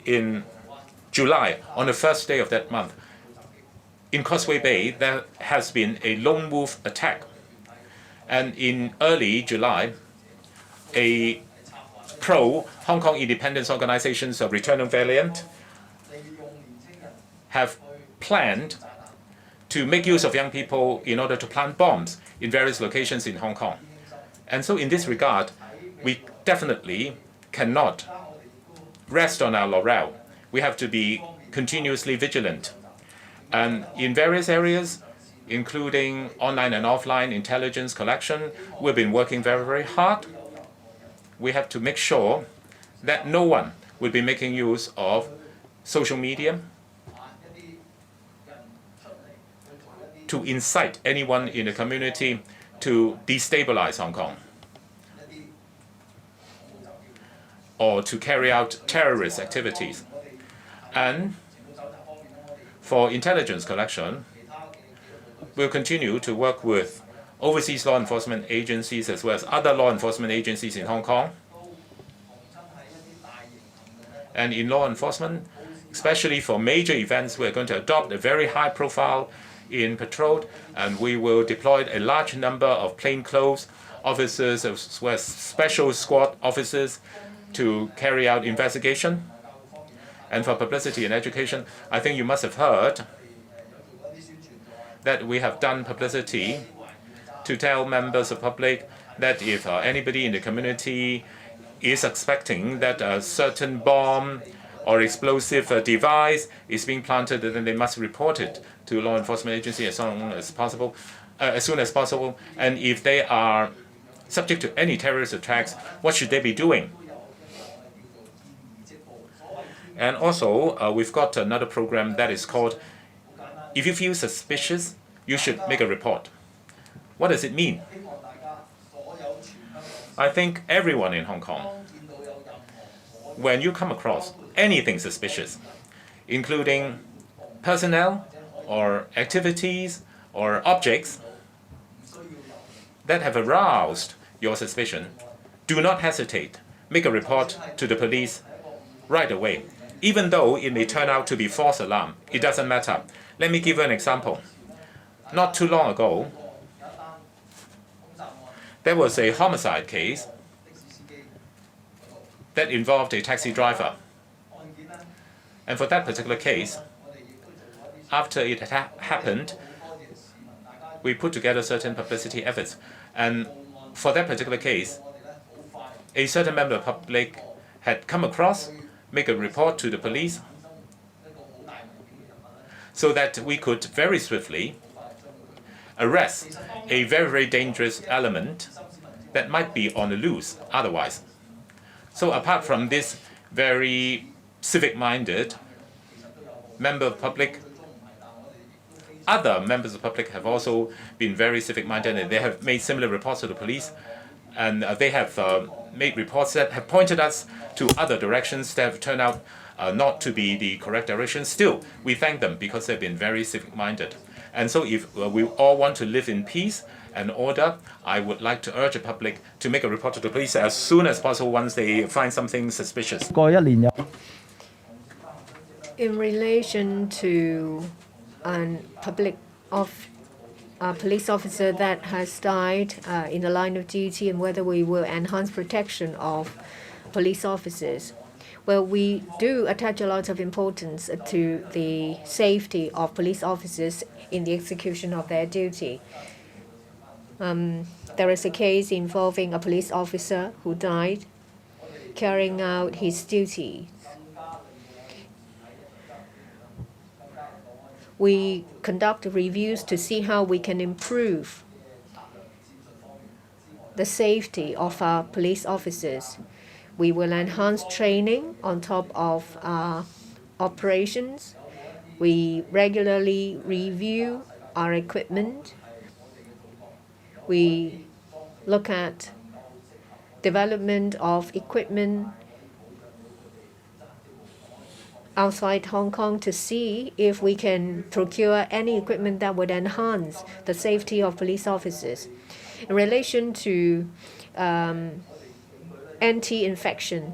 In July, on the first day of that month, in Causeway Bay, there has been a lone wolf attack. And in early July, a pro-Hong Kong independence organizations of Return of Valiant have planned to make use of young people in order to plant bombs in various locations in Hong Kong. And so in this regard, we definitely cannot rest on our laurel. We have to be continuously vigilant. And in various areas, including online and offline intelligence collection, we've been working very, very hard. We have to make sure that no one will be making use of social media to incite anyone in the community to destabilize Hong Kong or to carry out terrorist activities. And for intelligence collection, we'll continue to work with overseas law enforcement agencies as well as other law enforcement agencies in Hong Kong. And in law enforcement, especially for major events, we're going to adopt a very high profile in patrol, and we will deploy a large number of plainclothes officers as well as special squad officers to carry out investigation. And for publicity and education, I think you must have heard that we have done publicity to tell members of the public that if anybody in the community is suspecting that a certain bomb or explosive device is being planted, then they must report it to law enforcement agency as soon as possible. And if they are subject to any terrorist attacks, what should they be doing? And also, we've got another program that is called, if you feel suspicious, you should make a report. What does it mean? I think everyone in Hong Kong, when you come across anything suspicious, including personnel or activities or objects that have aroused your suspicion, do not hesitate. Make a report to the police right away. Even though it may turn out to be false alarm, it doesn't matter. Let me give you an example. Not too long ago, there was a homicide case that involved a taxi driver. And for that particular case, after it had happened, we put together certain publicity efforts. And for that particular case, a certain member of the public had come across, make a report to the police, so that we could very swiftly arrest a very, very dangerous element that might be on the loose otherwise. So apart from this very civic-minded member of the public, other members of the public have also been very civic-minded, and they have made similar reports to the police, and they have made reports that have pointed us to other directions that have turned out not to be the correct direction. Still, we thank them because they've been very civic-minded. And so if we all want to live in peace and order, I would like to urge the public to make a report to the police as soon as possible once they find something suspicious. In relation to a police officer that has died in the line of duty and whether we will enhance protection of police officers, well, we do attach a lot of importance to the safety of police officers in the execution of their duty. There is a case involving a police officer who died carrying out his duty. We conduct reviews to see how we can improve the safety of our police officers. We will enhance training on top of operations. We regularly review our equipment. We look at development of equipment outside Hong Kong to see if we can procure any equipment that would enhance the safety of police officers. In relation to anti-infection,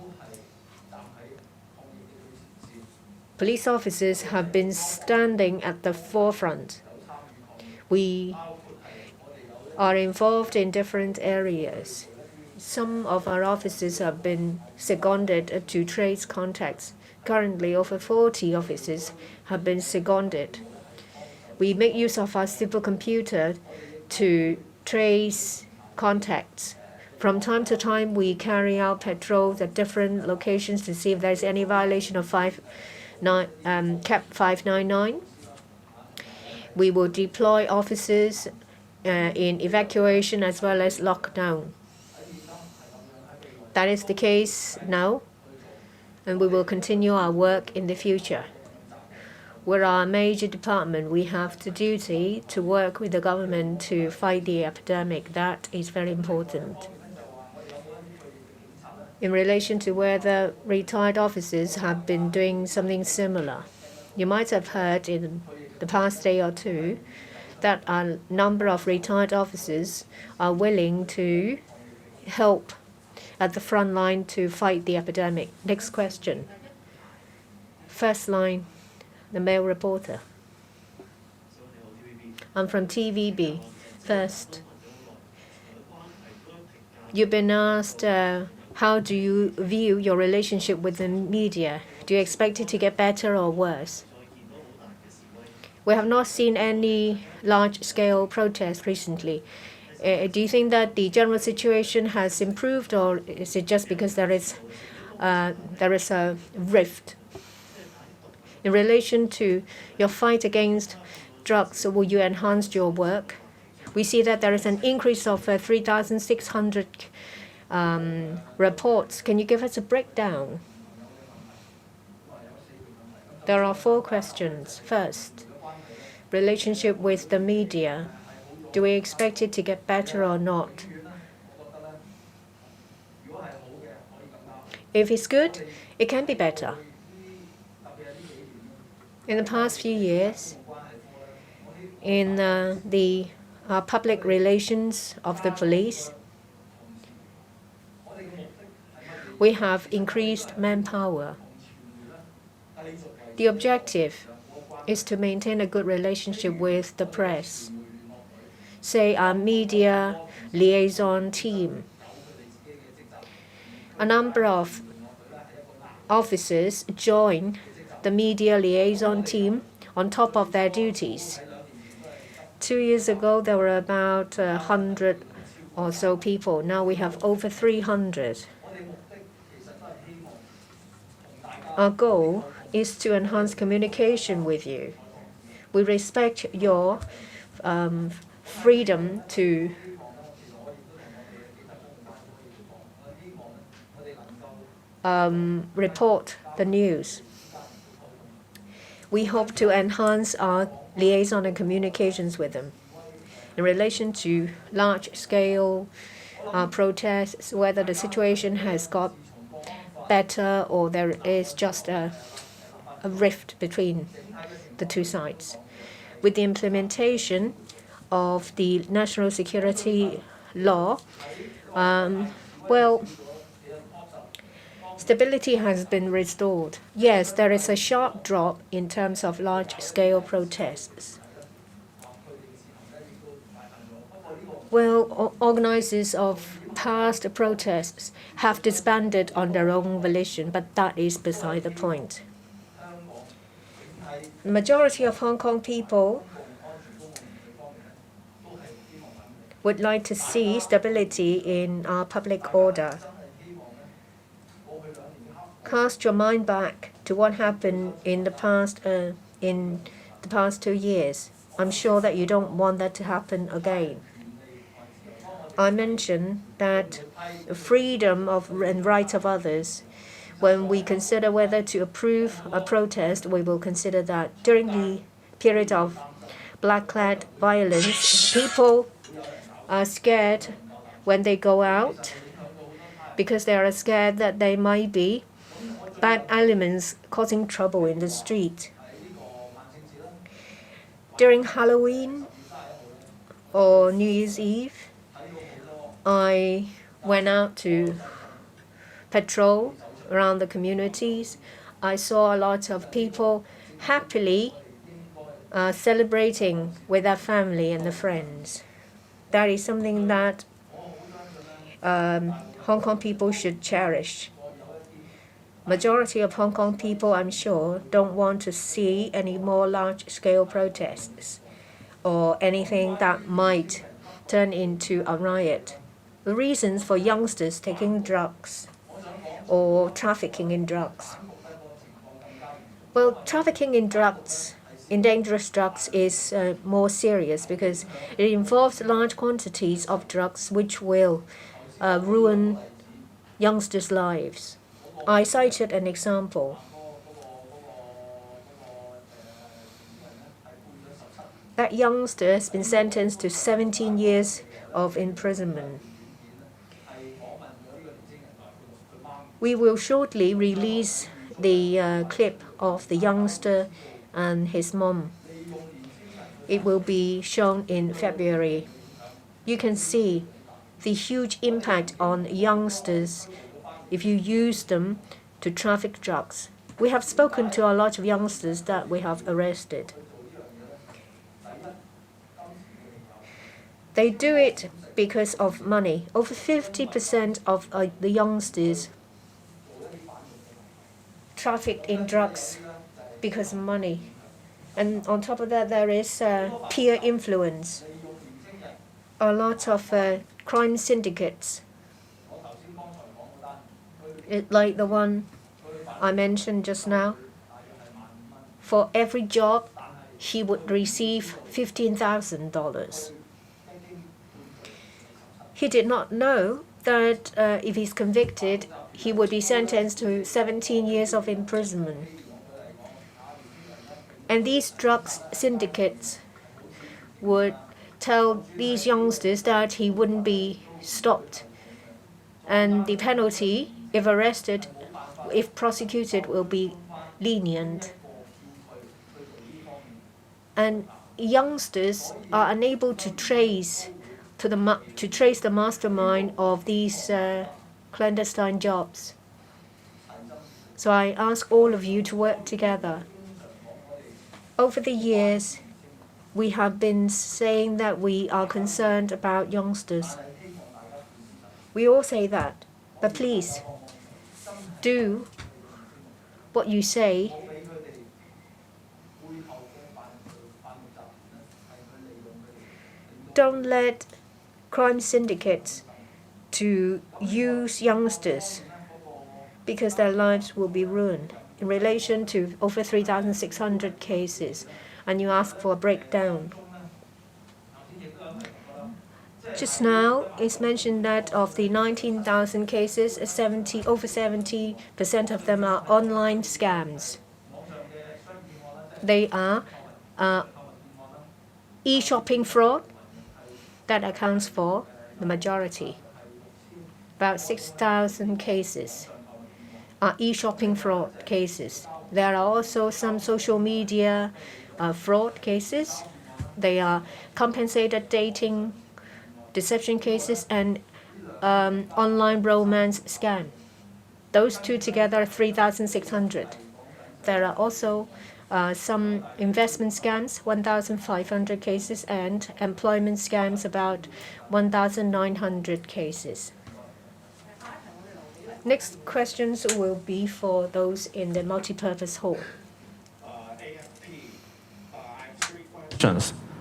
police officers have been standing at the forefront. We are involved in different areas. Some of our officers have been seconded to trace contacts. Currently, over 40 officers have been seconded. We make use of our supercomputer to trace contacts. From time to time, we carry out patrols at different locations to see if there's any violation of CAP 599. We will deploy officers in evacuation as well as lockdown. That is the case now, and we will continue our work in the future. We're a major department. We have the duty to work with the government to fight the epidemic. That is very important. In relation to whether retired officers have been doing something similar, you might have heard in the past day or two that a number of retired officers are willing to help at the front line to fight the epidemic. Next question. First line, the male reporter. I'm from TVB. First, you've been asked how do you view your relationship with the media? Do you expect it to get better or worse? We have not seen any large-scale protests recently. Do you think that the general situation has improved, or is it just because there is a rift? In relation to your fight against drugs, will you enhance your work? We see that there is an increase of 3,600 reports. Can you give us a breakdown? There are 4 questions. First, relationship with the media. Do we expect it to get better or not? If it's good, it can be better. In the past few years, in the public relations of the police, we have increased manpower. The objective is to maintain a good relationship with the press. Say our media liaison team. A number of officers join the media liaison team on top of their duties. 2 years ago, there were about 100 or so people. Now we have over 300. Our goal is to enhance communication with you. We respect your freedom to report the news. We hope to enhance our liaison and communications with them. In relation to large-scale protests, whether the situation has got better or there is just a rift between the two sides. With the implementation of the national security law, stability has been restored. Yes, there is a sharp drop in terms of large-scale protests. Well, organizers of past protests have disbanded on their own volition, but that is beside the point. The majority of Hong Kong people would like to see stability in our public order. Cast your mind back to what happened in the past 2 years. I'm sure that you don't want that to happen again. I mentioned that freedom of and rights of others. When we consider whether to approve a protest, we will consider that during the period of black-clad violence, people are scared when they go out because they are scared that there might be bad elements causing trouble in the street. During Halloween or New Year's Eve, I went out to patrol around the communities. I saw a lot of people happily celebrating with their family and their friends. That is something that Hong Kong people should cherish. Majority of Hong Kong people, I'm sure, don't want to see any more large-scale protests or anything that might turn into a riot. The reasons for youngsters taking drugs or trafficking in drugs. Well, trafficking in drugs, in dangerous drugs, is more serious because it involves large quantities of drugs which will ruin youngsters' lives. I cited an example. That youngster has been sentenced to 17 years of imprisonment. We will shortly release the clip of the youngster and his mom. It will be shown in February. You can see the huge impact on youngsters if you use them to traffic drugs. We have spoken to a lot of youngsters that we have arrested. They do it because of money. Over 50% of the youngsters trafficked in drugs because of money. And on top of that, there is peer influence. A lot of crime syndicates, like the one I mentioned just now. For every job, he would receive $15,000. He did not know that if he's convicted, he would be sentenced to 17 years of imprisonment. And these drugs syndicates would tell these youngsters that he wouldn't be stopped. And the penalty, if arrested, if prosecuted, will be lenient. And youngsters are unable to trace the mastermind of these clandestine jobs. So I ask all of you to work together. Over the years, we have been saying that we are concerned about youngsters. We all say that, but please do what you say. Don't let crime syndicates to use youngsters because their lives will be ruined. In relation to over 3,600 cases, and you ask for a breakdown. Just now, it's mentioned that of the 19,000 cases, over 70% of them are online scams. They are e-shopping fraud. That accounts for the majority. About 6,000 cases are e-shopping fraud cases. There are also some social media fraud cases. They are compensated dating, deception cases, and online romance scam. Those two together are 3,600. There are also some investment scams, 1,500 cases, and employment scams, about 1,900 cases. Next questions will be for those in the multipurpose hall.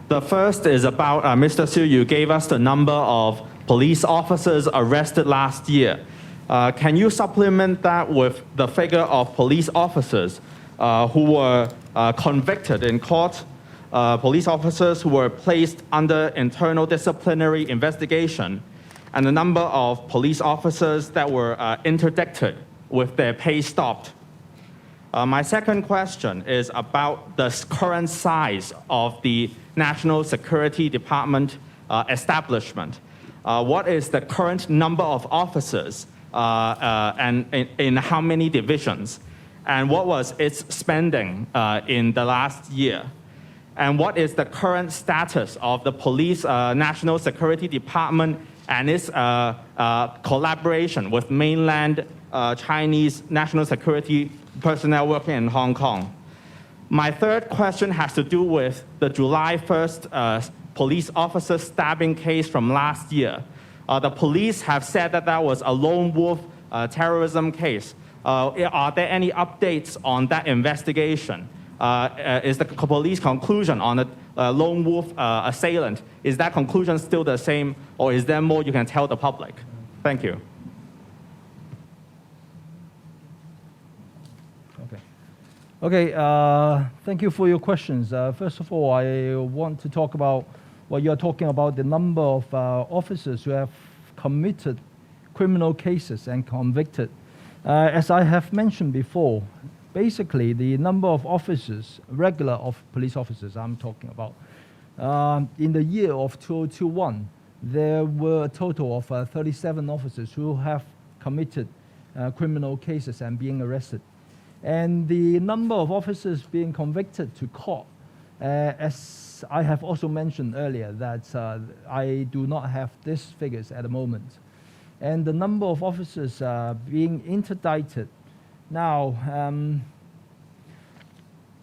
The first is about Mr. Siu. You gave us the number of police officers arrested last year. Can you supplement that with the figure of police officers who were convicted in court, police officers who were placed under internal disciplinary investigation, and the number of police officers that were interdicted with their pay stopped? My second question is about the current size of the National Security Department establishment. What is the current number of officers and in how many divisions? And what was its spending in the last year? And what is the current status of the police National Security Department and its collaboration with mainland Chinese national security personnel working in Hong Kong. My third question has to do with the July 1st police officer stabbing case from last year. The police have said that that was a lone wolf terrorism case. Are there any updates on that investigation? Is the police conclusion on the lone wolf assailant, is that conclusion still the same, or is there more you can tell the public? Thank you. Okay, thank you for your questions. First of all, I want to talk about what you're talking about, the number of officers who have committed criminal cases and convicted. As I have mentioned before, basically the number of officers, regular police officers I'm talking about, in the year of 2021, there were a total of 37 officers who have committed criminal cases and being arrested. And the number of officers being convicted to court, as I have also mentioned earlier, that I do not have these figures at the moment. And the number of officers being interdicted. Now,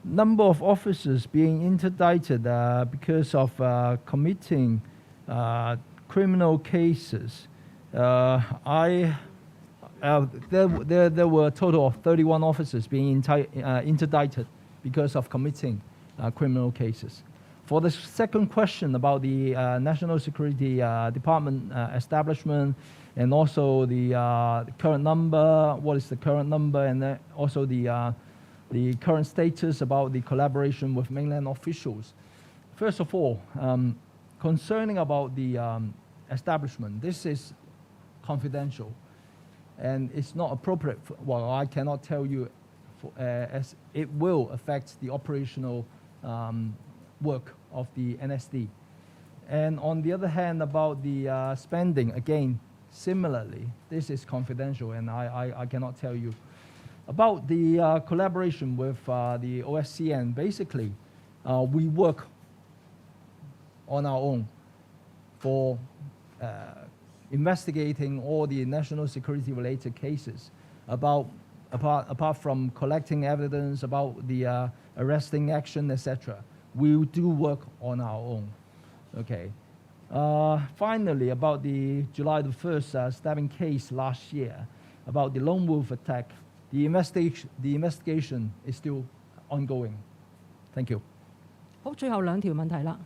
number of officers being interdicted because of committing criminal cases, there were a total of 31 officers being interdicted because of committing criminal cases. For the second question about the National Security Department establishment, and also the current number, what is the current number, and also the current status about the collaboration with mainland officials. First of all, concerning about the establishment, this is confidential. And it's not appropriate, well, I cannot tell you, as it will affect the operational work of the NSD. And on the other hand, about the spending, again, similarly, this is confidential and I cannot tell you. About the collaboration with the OSCN, basically, we work on our own for investigating all the national security related cases apart from collecting evidence about the arresting action, etc. We do work on our own. Okay. Finally, about the July the 1st stabbing case last year, about the lone wolf attack, the investigation is still ongoing. Thank you. 好，最後兩條問題啦。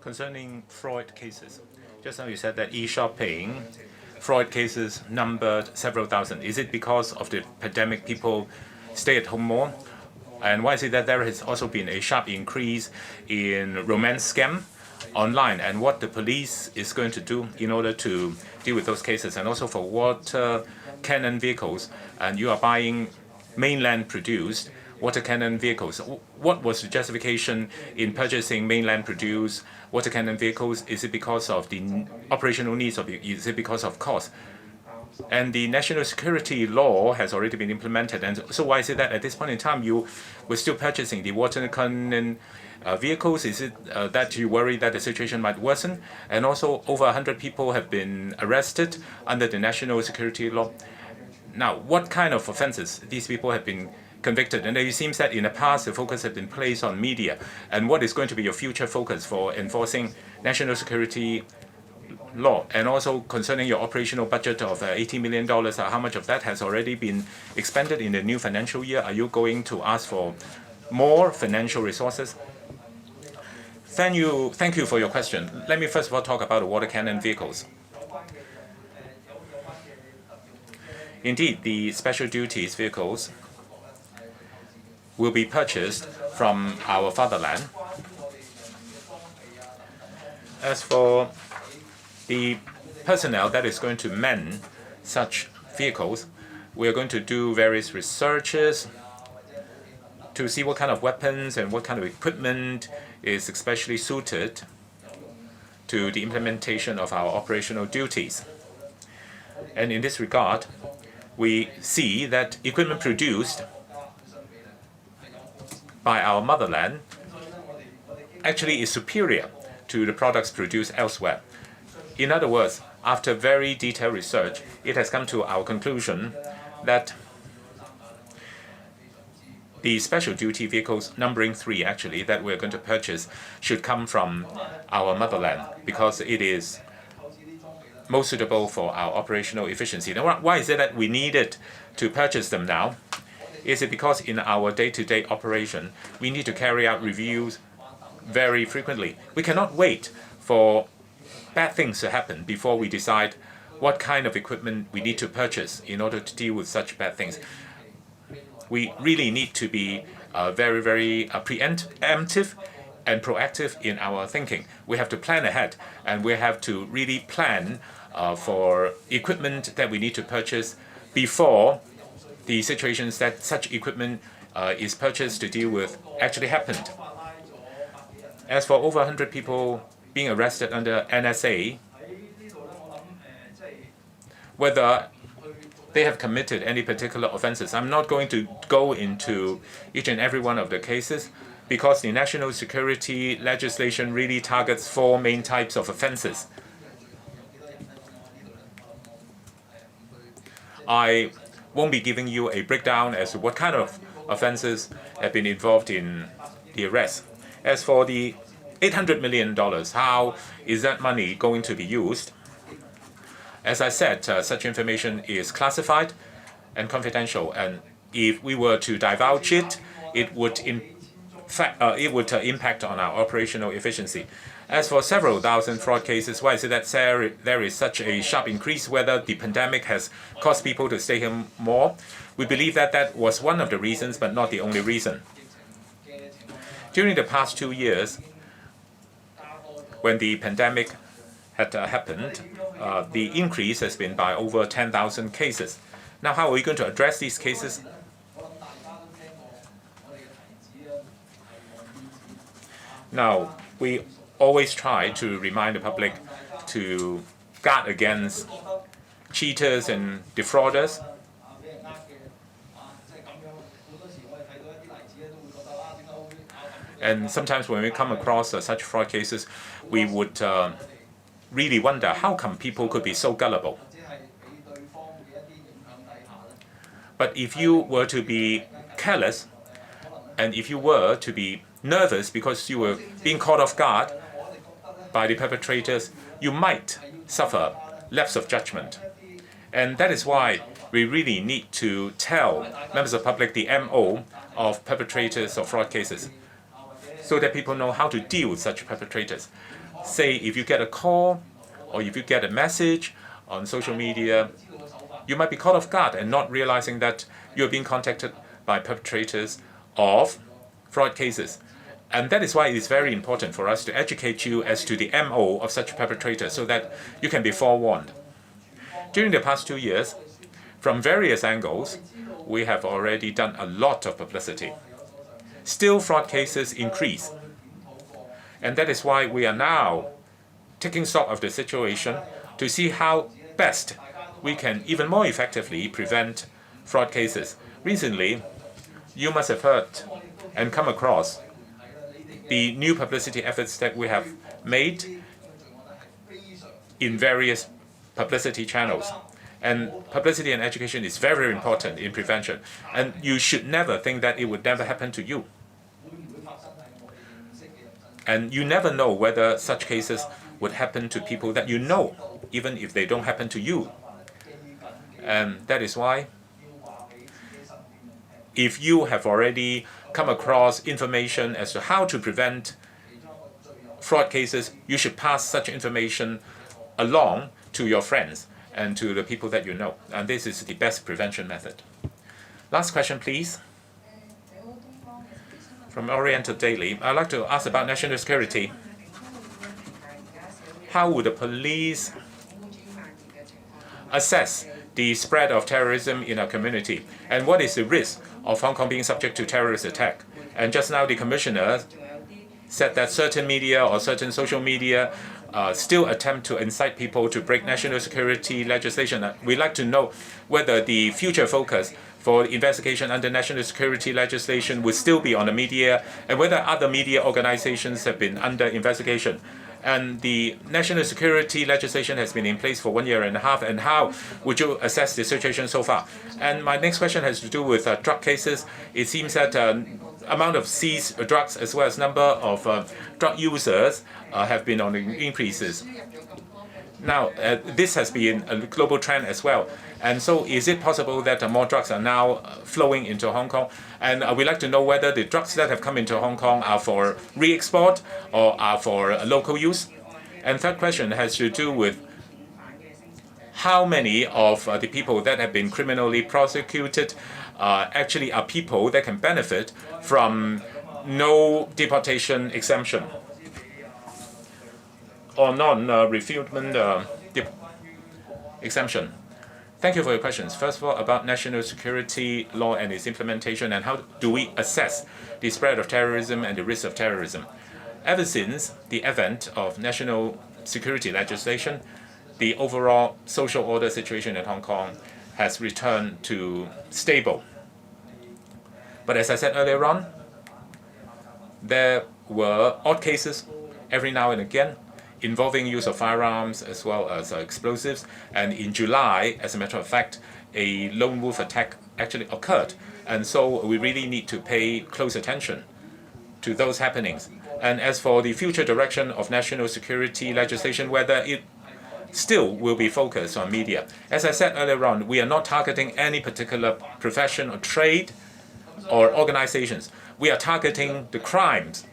Concerning fraud cases, just now you said that e-shopping fraud cases numbered several thousand. Is it because of the pandemic people stay at home more? And why is it that there has also been a sharp increase in romance scam online, and what the police is going to do in order to deal with those cases? And also for water cannon vehicles, and you are buying mainland produced water cannon vehicles. What was the justification in purchasing mainland produced water cannon vehicles? Is it because of the operational needs, or is it because of cost? And the national security law has already been implemented, and so why is it that at this point in time you were still purchasing the water cannon vehicles? Is it that you worry that the situation might worsen? And also over 100 people have been arrested under the national security law. Now, what kind of offences these people have been convicted? And it seems that in the past the focus has been placed on media. And what is going to be your future focus for enforcing national security law? And also concerning your operational budget of $80 million, how much of that has already been expended in the new financial year? Are you going to ask for more financial resources? Thank you for your question. Let me first of all talk about the water cannon vehicles. Indeed, the special duties vehicles will be purchased from our fatherland. As for the personnel that is going to man such vehicles, we are going to do various researches to see what kind of weapons and what kind of equipment is especially suited to the implementation of our operational duties. And in this regard, we see that equipment produced by our motherland actually is superior to the products produced elsewhere. In other words, after very detailed research, it has come to our conclusion that the special duty vehicles, numbering 3 actually, that we're going to purchase should come from our motherland because it is most suitable for our operational efficiency. Now, why is it that we needed to purchase them now? Is it because in our day-to-day operation, we need to carry out reviews very frequently? We cannot wait for bad things to happen before we decide what kind of equipment we need to purchase in order to deal with such bad things. We really need to be very preemptive and proactive in our thinking. We have to plan ahead, and we have to really plan for equipment that we need to purchase before the situations that such equipment is purchased to deal with actually happened. As for over 100 people being arrested under NSA, whether they have committed any particular offenses, I'm not going to go into each and every one of the cases because the national security legislation really targets 4 main types of offenses. I won't be giving you a breakdown as to what kind of offenses have been involved in the arrest. As for the $800 million, how is that money going to be used? As I said, such information is classified and confidential, and if we were to divulge it, it would impact on our operational efficiency. As for several thousand fraud cases, why is it that there is such a sharp increase? Whether the pandemic has caused people to stay home more? We believe that that was one of the reasons, but not the only reason. During the past 2 years, when the pandemic had happened, the increase has been by over 10,000 cases. Now, how are we going to address these cases? Now, we always try to remind the public to guard against cheaters and defrauders. And sometimes when we come across such fraud cases, we would really wonder how come people could be so gullible. But if you were to be careless, and if you were to be nervous because you were being caught off guard by the perpetrators, you might suffer lapse of judgment. And that is why we really need to tell members of the public the MO of perpetrators of fraud cases, so that people know how to deal with such perpetrators. Say, if you get a call or if you get a message on social media, you might be caught off guard and not realizing that you're being contacted by perpetrators of fraud cases. And that is why it is very important for us to educate you as to the MO of such perpetrators so that you can be forewarned. During the past 2 years, from various angles, we have already done a lot of publicity. Still, fraud cases increase. And that is why we are now taking stock of the situation to see how best we can even more effectively prevent fraud cases. Recently, you must have heard and come across the new publicity efforts that we have made in various publicity channels. And publicity and education is very, very important in prevention. And you should never think that it would never happen to you. And you never know whether such cases would happen to people that you know, even if they don't happen to you. And that is why, if you have already come across information as to how to prevent fraud cases, you should pass such information along to your friends and to the people that you know. And this is the best prevention method. Last question, please. From Oriental Daily, I'd like to ask about national security. How would the police assess the spread of terrorism in our community? And what is the risk of Hong Kong being subject to terrorist attack? And just now the commissioner said that certain media or certain social media still attempt to incite people to break national security legislation. We'd like to know whether the future focus for investigation under national security legislation would still be on the media, and whether other media organizations have been under investigation. And the national security legislation has been in place for 1.5 years, and how would you assess the situation so far? And my next question has to do with drug cases. It seems that amount of seized drugs as well as number of drug users have been on increases. Now, this has been a global trend as well. And so is it possible that more drugs are now flowing into Hong Kong? And we'd like to know whether the drugs that have come into Hong Kong are for re-export or are for local use. And third question has to do with how many of the people that have been criminally prosecuted actually are people that can benefit from no deportation exemption or non-refoulement exemption. Thank you for your questions. First of all, about national security law and its implementation, and how do we assess the spread of terrorism and the risk of terrorism. Ever since the advent of national security legislation, the overall social order situation in Hong Kong has returned to stable. But as I said earlier on, there were odd cases every now and again involving use of firearms as well as explosives. And in July, as a matter of fact, a lone wolf attack actually occurred. And so we really need to pay close attention to those happenings. And as for the future direction of national security legislation, whether it still will be focused on media. As I said earlier on, we are not targeting any particular profession or trade or organizations. We are targeting the crimes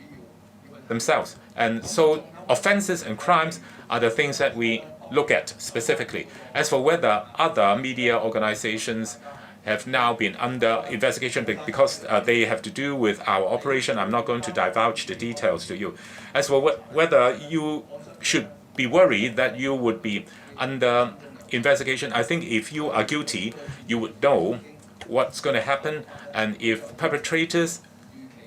themselves. And so offenses and crimes are the things that we look at specifically. As for whether other media organizations have now been under investigation because they have to do with our operation, I'm not going to divulge the details to you. As for whether you should be worried that you would be under investigation, I think if you are guilty, you would know what's going to happen, and if perpetrators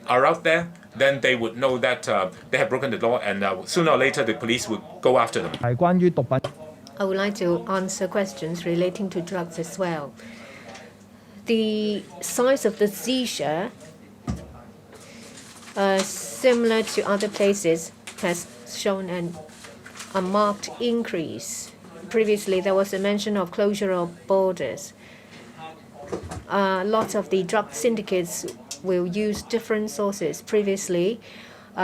are out there, then they would know that they have broken the law, and sooner or later the police would go after them. 係關於毒品。 I would like to answer questions relating to drugs as well. The size of the seizure, similar to other places, has shown a marked increase. Previously, there was a mention of closure of borders. Lots of the drug syndicates will use different sources. Previously,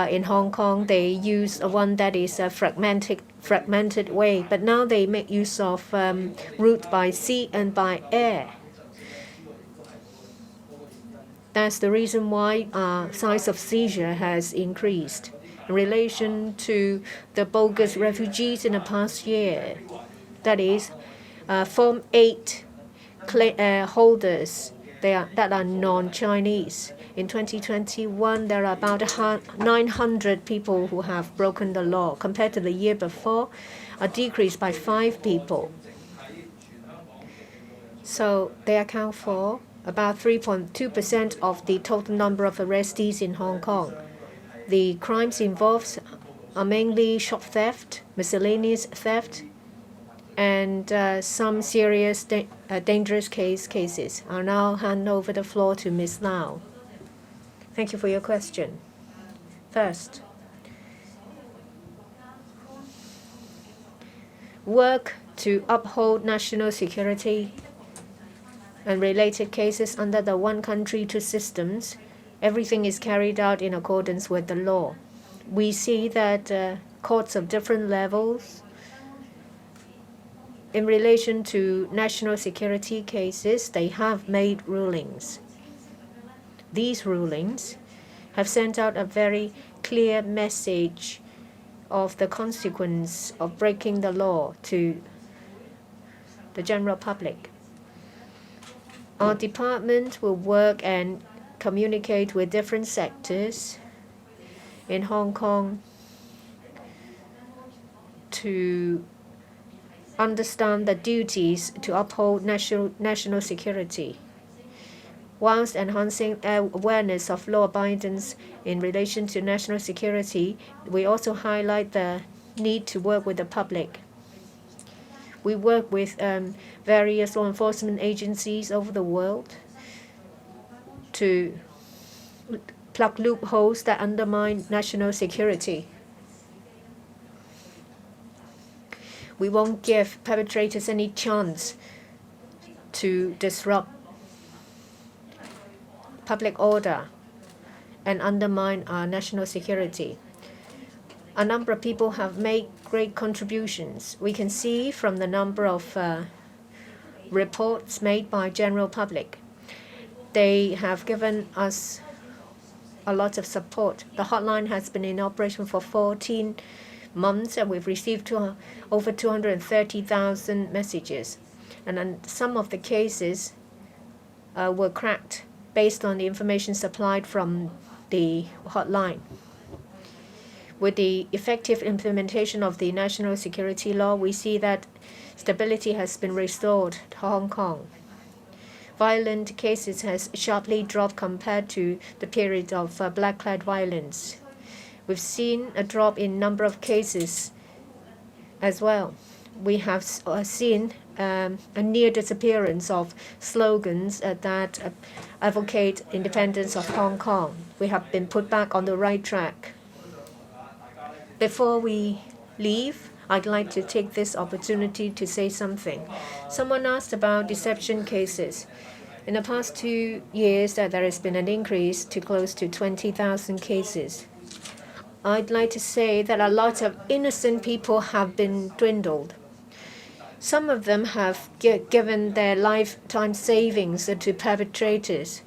in Hong Kong, they use one that is a fragmented way, but now they make use of route by sea and by air. That's the reason why size of seizure has increased. In relation to the bogus refugees in the past year, that is, Form 8 holders that are non-Chinese. In 2021, there are about 900 people who have broken the law. Compared to the year before, a decrease by 5 people. So they account for about 3.2% of the total number of arrestees in Hong Kong. The crimes involved are mainly shop theft, miscellaneous theft, and some serious dangerous cases. I'll now hand over the floor to Ms. Lau. Thank you for your question. First, work to uphold national security and related cases under the one country, two systems. Everything is carried out in accordance with the law. We see that courts of different levels, in relation to national security cases, they have made rulings. These rulings have sent out a very clear message of the consequence of breaking the law to the general public. Our department will work and communicate with different sectors in Hong Kong to understand the duties to uphold national security, whilst enhancing awareness of law abidance in relation to national security. We also highlight the need to work with the public. We work with various law enforcement agencies over the world to plug loopholes that undermine national security. We won't give perpetrators any chance to disrupt public order and undermine our national security. A number of people have made great contributions. We can see from the number of reports made by general public. They have given us a lot of support. The hotline has been in operation for 14 months, and we've received over 230,000 messages. And then some of the cases were cracked based on the information supplied from the hotline. With the effective implementation of the national security law, we see that stability has been restored to Hong Kong. Violent cases has sharply dropped compared to the period of black-clad violence. We've seen a drop in number of cases as well. We have seen a near disappearance of slogans that advocate independence of Hong Kong. We have been put back on the right track. Before we leave, I'd like to take this opportunity to say something. Someone asked about deception cases. In the past 2 years, there has been an increase to close to 20,000 cases. I'd like to say that a lot of innocent people have been dwindled. Some of them have given their lifetime savings to perpetrators.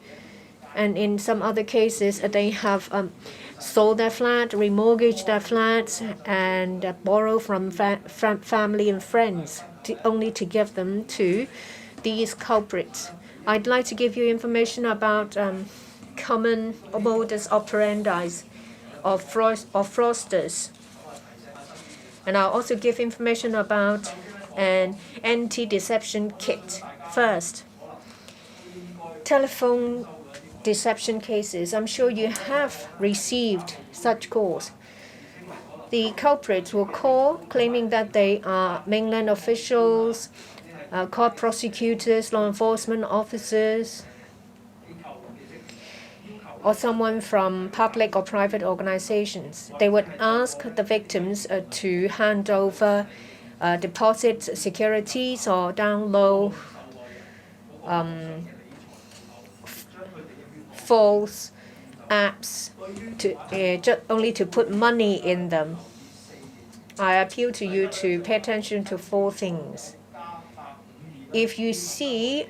And in some other cases, they have sold their flat, remortgaged their flats, and borrow from family and friends only to give them to these culprits. I'd like to give you information about common modus operandi of fraudsters. And I'll also give information about an anti-deception kit. First, telephone deception cases. I'm sure you have received such calls. The culprits will call claiming that they are mainland officials, court prosecutors, law enforcement officers, or someone from public or private organizations. They would ask the victims to hand over deposit securities or download false apps only to put money in them. I appeal to you to pay attention to 4 things. If you see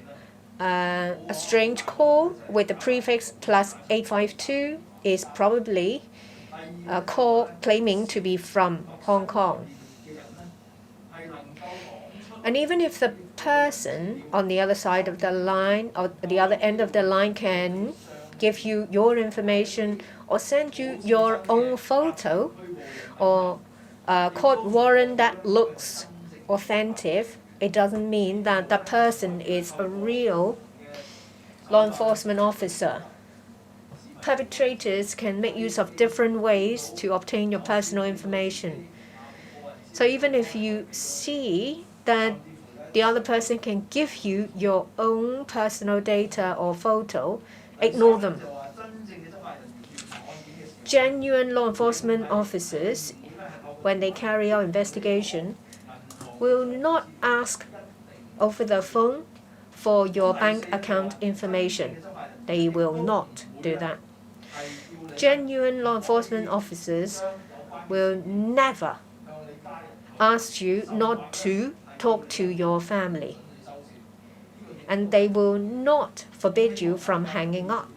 a strange call with the prefix +852, is probably a call claiming to be from Hong Kong. And even if the person on the other side of the line or the other end of the line can give you your information or send you your own photo or a court warrant that looks authentic, it doesn't mean that that person is a real law enforcement officer. Perpetrators can make use of different ways to obtain your personal information. So even if you see that the other person can give you your own personal data or photo, ignore them. Genuine law enforcement officers, when they carry out investigation, will not ask over the phone for your bank account information. They will not do that. Genuine law enforcement officers will never ask you not to talk to your family. And they will not forbid you from hanging up.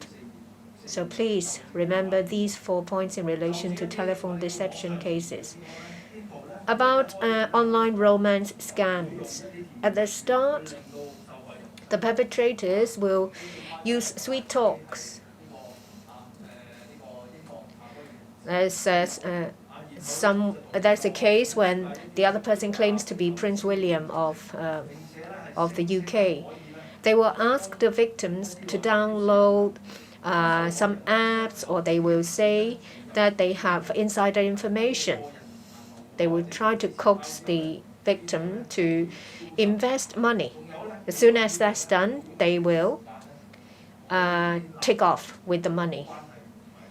So please remember these 4 points in relation to telephone deception cases. About online romance scams. At the start, the perpetrators will use sweet talks. There's a case when the other person claims to be Prince William of the UK. They will ask the victims to download some apps, or they will say that they have insider information. They will try to coax the victim to invest money. As soon as that's done, they will take off with the money.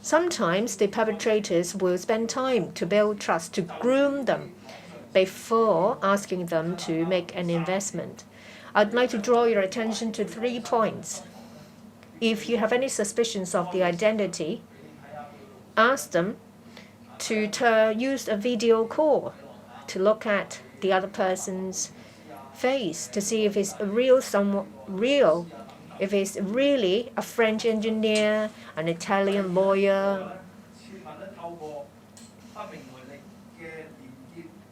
Sometimes the perpetrators will spend time to build trust, to groom them before asking them to make an investment. I'd like to draw your attention to 3 points. If you have any suspicions of the identity, ask them to use a video call to look at the other person's face to see if it's real, if it's really a French engineer, an Italian lawyer.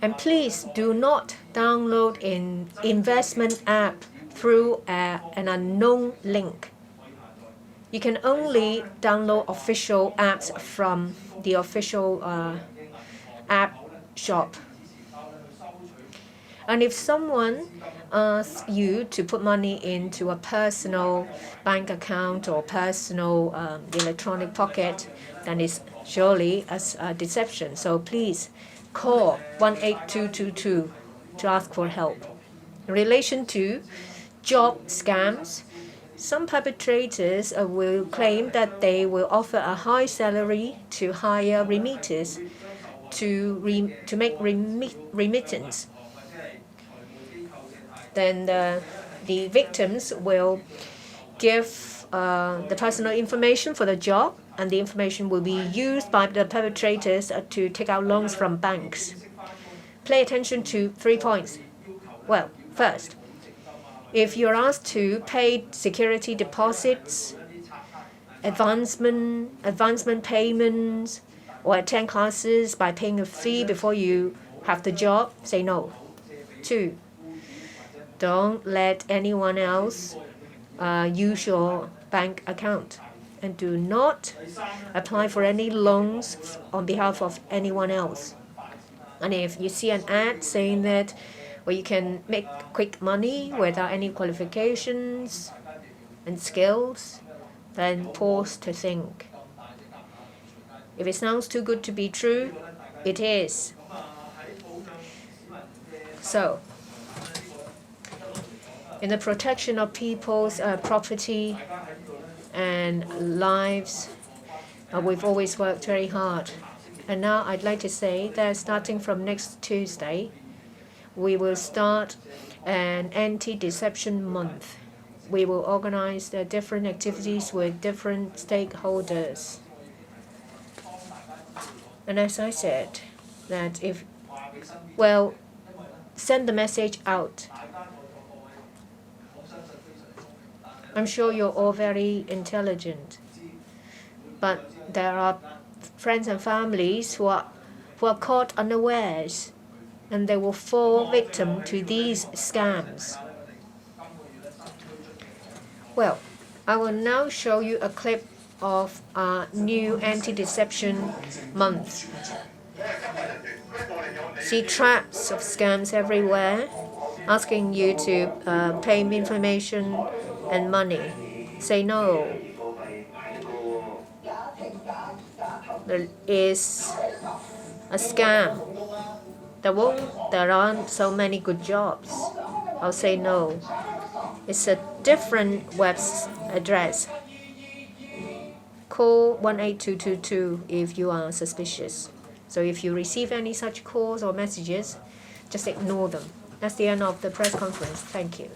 And please do not download an investment app through an unknown link. You can only download official apps from the official app shop. And if someone asks you to put money into a personal bank account or personal electronic pocket, then it's surely a deception. So please call 18222 to ask for help. In relation to job scams, some perpetrators will claim that they will offer a high salary to hire remitters to make remittance. Then the victims will give the personal information for the job, and the information will be used by the perpetrators to take out loans from banks. Pay attention to 3 points. Well, first, if you're asked to pay security deposits, advancement payments, or attend classes by paying a fee before you have the job, say no. 2, don't let anyone else use your bank account. And do not apply for any loans on behalf of anyone else. And if you see an ad saying that you can make quick money without any qualifications and skills, then pause to think. If it sounds too good to be true, it is. So, in the protection of people's property and lives, we've always worked very hard. And now I'd like to say that starting from next Tuesday, we will start an anti-deception month. We will organize the different activities with different stakeholders. And as I said, that send the message out. I'm sure you're all very intelligent, but there are friends and families who are caught unawares, and they will fall victim to these scams. Well, I will now show you a clip of our new anti-deception month. See traps of scams everywhere, asking you to pay information and money. Say no. There is a scam. There aren't so many good jobs. I'll say no. It's a different web address. Call 18222 if you are suspicious. So if you receive any such calls or messages, just ignore them. That's the end of the press conference. Thank you.